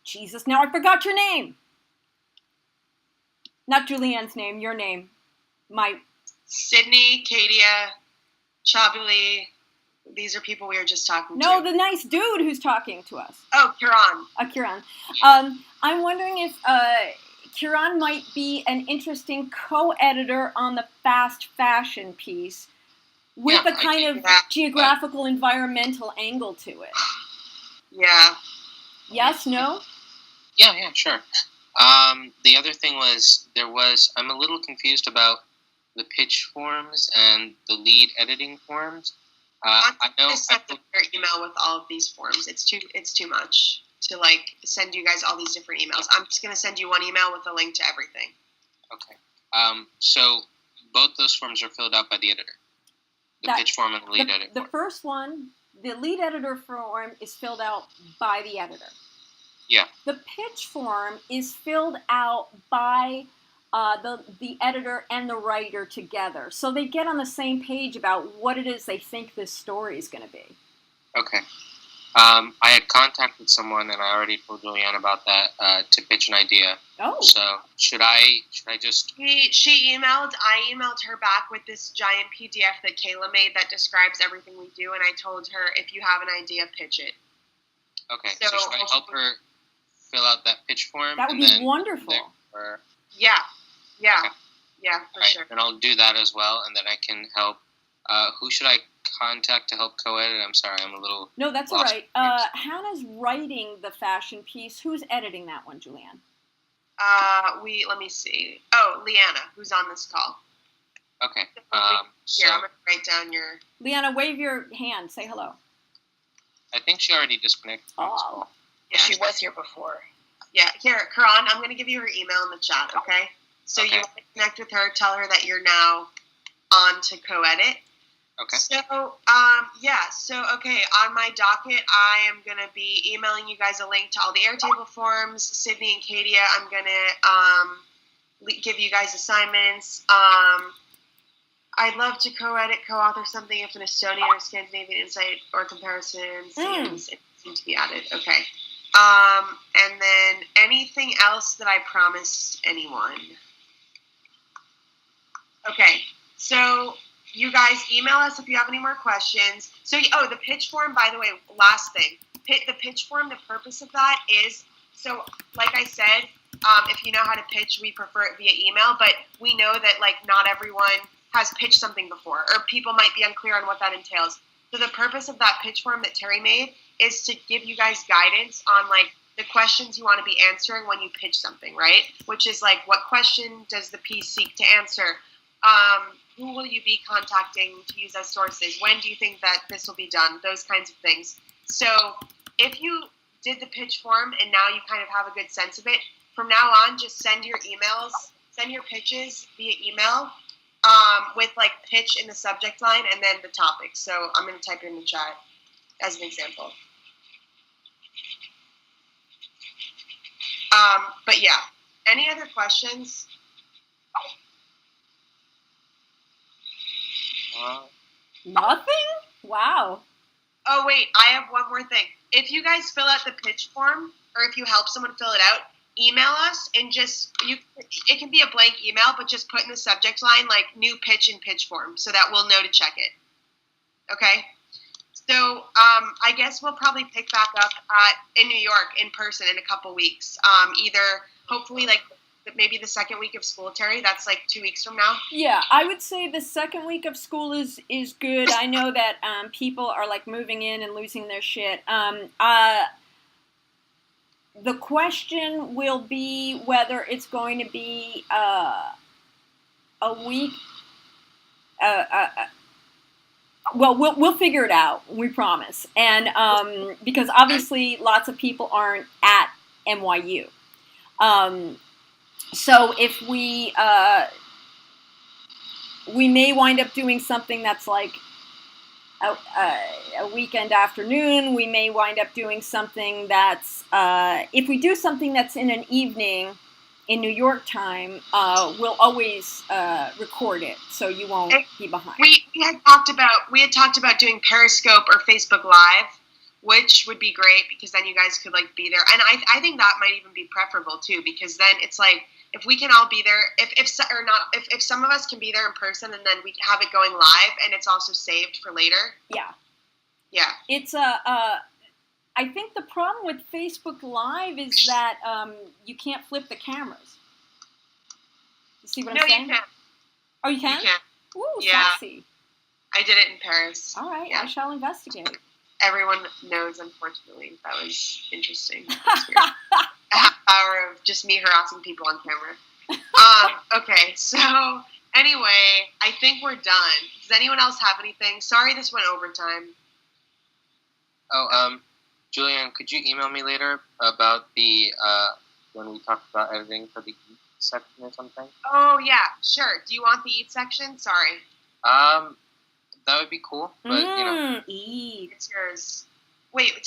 Jesus, now I forgot your name. Not Julianne's name, your name. Sydney, Katia, Chabuli. These are people we were just talking to. No, the nice dude who's talking to us. Oh, Kiran. Kiran. I'm wondering if Kiran might be an interesting co-editor on the fast fashion piece with a kind of geographical environmental angle to it. Yeah. Yes, no? Yeah, sure. The other thing was, I'm a little confused about the pitch forms and the lead editing forms. I'm I know. gonna send your email with all of these forms. It's too much to like send you guys all these different emails. I'm just gonna send you one email with a link to everything. Okay. So both those forms are filled out by the editor. The pitch form and the lead editor. The first one, the lead editor form, is filled out by the editor. Yeah. The pitch form is filled out by the editor and the writer together. So they get on the same page about what it is they think this story is going to be. Okay. I had contacted someone, and I already told Julianne about that, to pitch an idea. Oh. So should I just... She emailed, I emailed her back with this giant PDF that Kayla made that describes everything we do, and I told her, if you have an idea, pitch it. Okay, so should I help her fill out that pitch form? That would be wonderful. Yeah. Yeah. Okay. Yeah, for sure. And I'll do that as well, and then I can help. Who should I contact to help co-edit? I'm sorry, I'm a little... No, that's all right. Hannah's writing the fashion piece. Who's editing that one, Julianne? Let me see. Oh, Leanna, who's on this call. Okay. Here, I'm going to write down your... Leanna, wave your hand. Say hello. I think she already disconnected. Oh. Yeah, she was here before. Yeah, here, Karan, I'm going to give you her email in the chat, okay? So you want to connect with her, tell her that you're now on to co-edit. Okay. So, okay, on my docket, I am going to be emailing you guys a link to all the Airtable forms. Sydney and Katia, I'm going to give you guys assignments. I'd love to co-edit, co-author something if an Estonian or Scandinavian insight or comparison seems to be added. Okay. And then anything else that I promised anyone. Okay, so you guys email us if you have any more questions. So, the pitch form, by the way, last thing. The pitch form, the purpose of that is, so like I said, if you know how to pitch, we prefer it via email, but we know that like not everyone has pitched something before, or people might be unclear on what that entails. So the purpose of that pitch form that Terry made is to give you guys guidance on like the questions you want to be answering when you pitch something, right? Which is like, what question does the piece seek to answer? Who will you be contacting to use as sources? When do you think that this will be done? Those kinds of things. So if you did the pitch form and now you kind of have a good sense of it, from now on, just send your emails, send your pitches via email with like pitch in the subject line and then the topic. So I'm going to type it in the chat as an example. But yeah, any other questions? Nothing? Wow. Oh, wait, I have one more thing. If you guys fill out the pitch form, or if you help someone fill it out, email us and it can be a blank email, but just put in the subject line, like, new pitch in pitch form, so that we'll know to check it. Okay? So, I guess we'll probably pick back up in New York in person in a couple weeks. Either, hopefully, like, maybe the second week of school, Terry. That's like 2 weeks from now. Yeah, I would say the second week of school is good. I know that people are like moving in and losing their shit. The question will be whether it's going to be a week. Well, we'll figure it out. We promise. And because obviously lots of people aren't at NYU. So if we may wind up doing something that's like a weekend afternoon. We may wind up doing something that's, if we do something that's in an evening in New York time, we'll always record it, so you won't be behind. We had talked about doing Periscope or Facebook Live, which would be great because then you guys could like be there, and I think that might even be preferable too, because then it's like, if we can all be there, if some of us can be there in person, and then we have it going live, and it's also saved for later. Yeah. Yeah. It's I think the problem with Facebook Live is that you can't flip the cameras. You see what I'm saying? No, you can. Oh, you can? You can. Ooh, yeah. sexy. I did it in Paris. All right, yeah. I shall investigate. Everyone knows, unfortunately. That was interesting. A half hour of just me harassing people on camera. Okay, so Anyway, I think we're done. Does anyone else have anything? Sorry this went overtime. Oh, Julianne, could you email me later about the when we talked about editing for the eat section or something? Oh yeah, sure. Do you want the eat section? Sorry. That would be cool, but you know, eat. It's yours. Wait,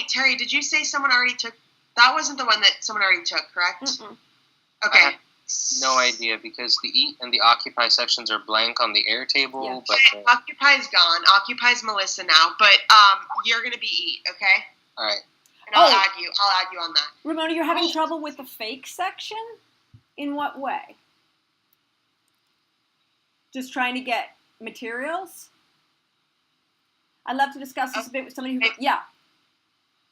Terry, did you say someone already took? That wasn't the one that someone already took, correct? Mm-mm. Okay. I have no idea because the eat and the occupy sections are blank on the Airtable, Yeah. but Occupy's gone. Occupy's Melissa now, but you're gonna be eat, okay? all right. And I'll add you. I'll add you on that. Ramona, you're having trouble with the fake section? In what way? Just trying to get materials? I'd love to discuss this a bit with somebody who... Yeah.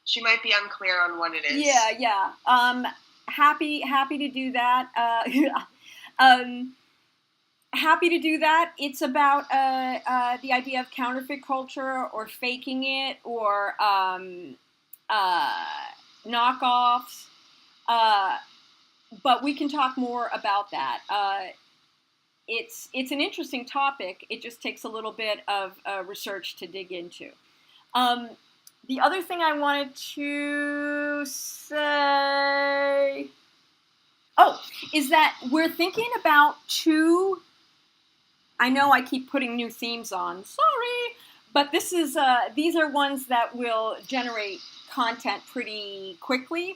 She might be unclear on what it is. Yeah. Happy to do that. Happy to do that. It's about the idea of counterfeit culture or faking it or knockoffs. But we can talk more about that. It's an interesting topic. It just takes a little bit of research to dig into. The other thing I wanted to say, is that we're thinking about two. I know I keep putting new themes on. Sorry, but these are ones that will generate content pretty quickly.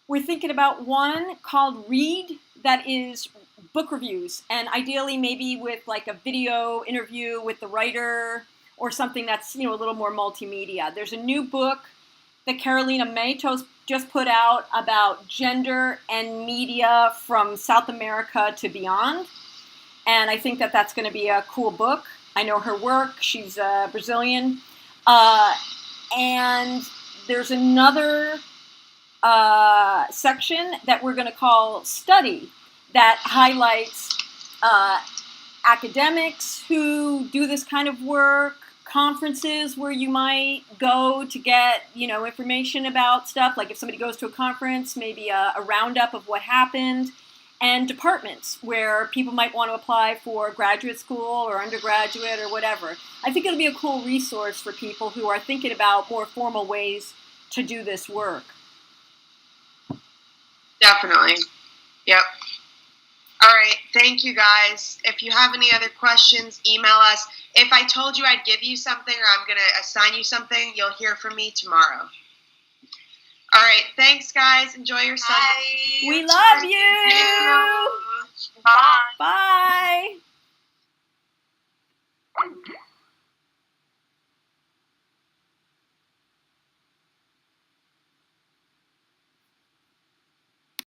We're thinking about one called Read that is book reviews, and ideally maybe with like a video interview with the writer or something that's a little more multimedia. There's a new book that Carolina Matos just put out about gender and media from South America to beyond, and I think that that's going to be a cool book. I know her work. She's Brazilian, and there's another section that we're going to call Study that highlights academics who do this kind of work, conferences where you might go to get information about stuff, like if somebody goes to a conference, maybe a roundup of what happened, and departments where people might want to apply for graduate school or undergraduate or whatever. I think it'll be a cool resource for people who are thinking about more formal ways to do this work. Definitely. Yep. All right. Thank you, guys. If you have any other questions, email us. If I told you I'd give you something or I'm going to assign you something, you'll hear from me tomorrow. All right. Thanks, guys. Enjoy your Sunday. We love you. Bye.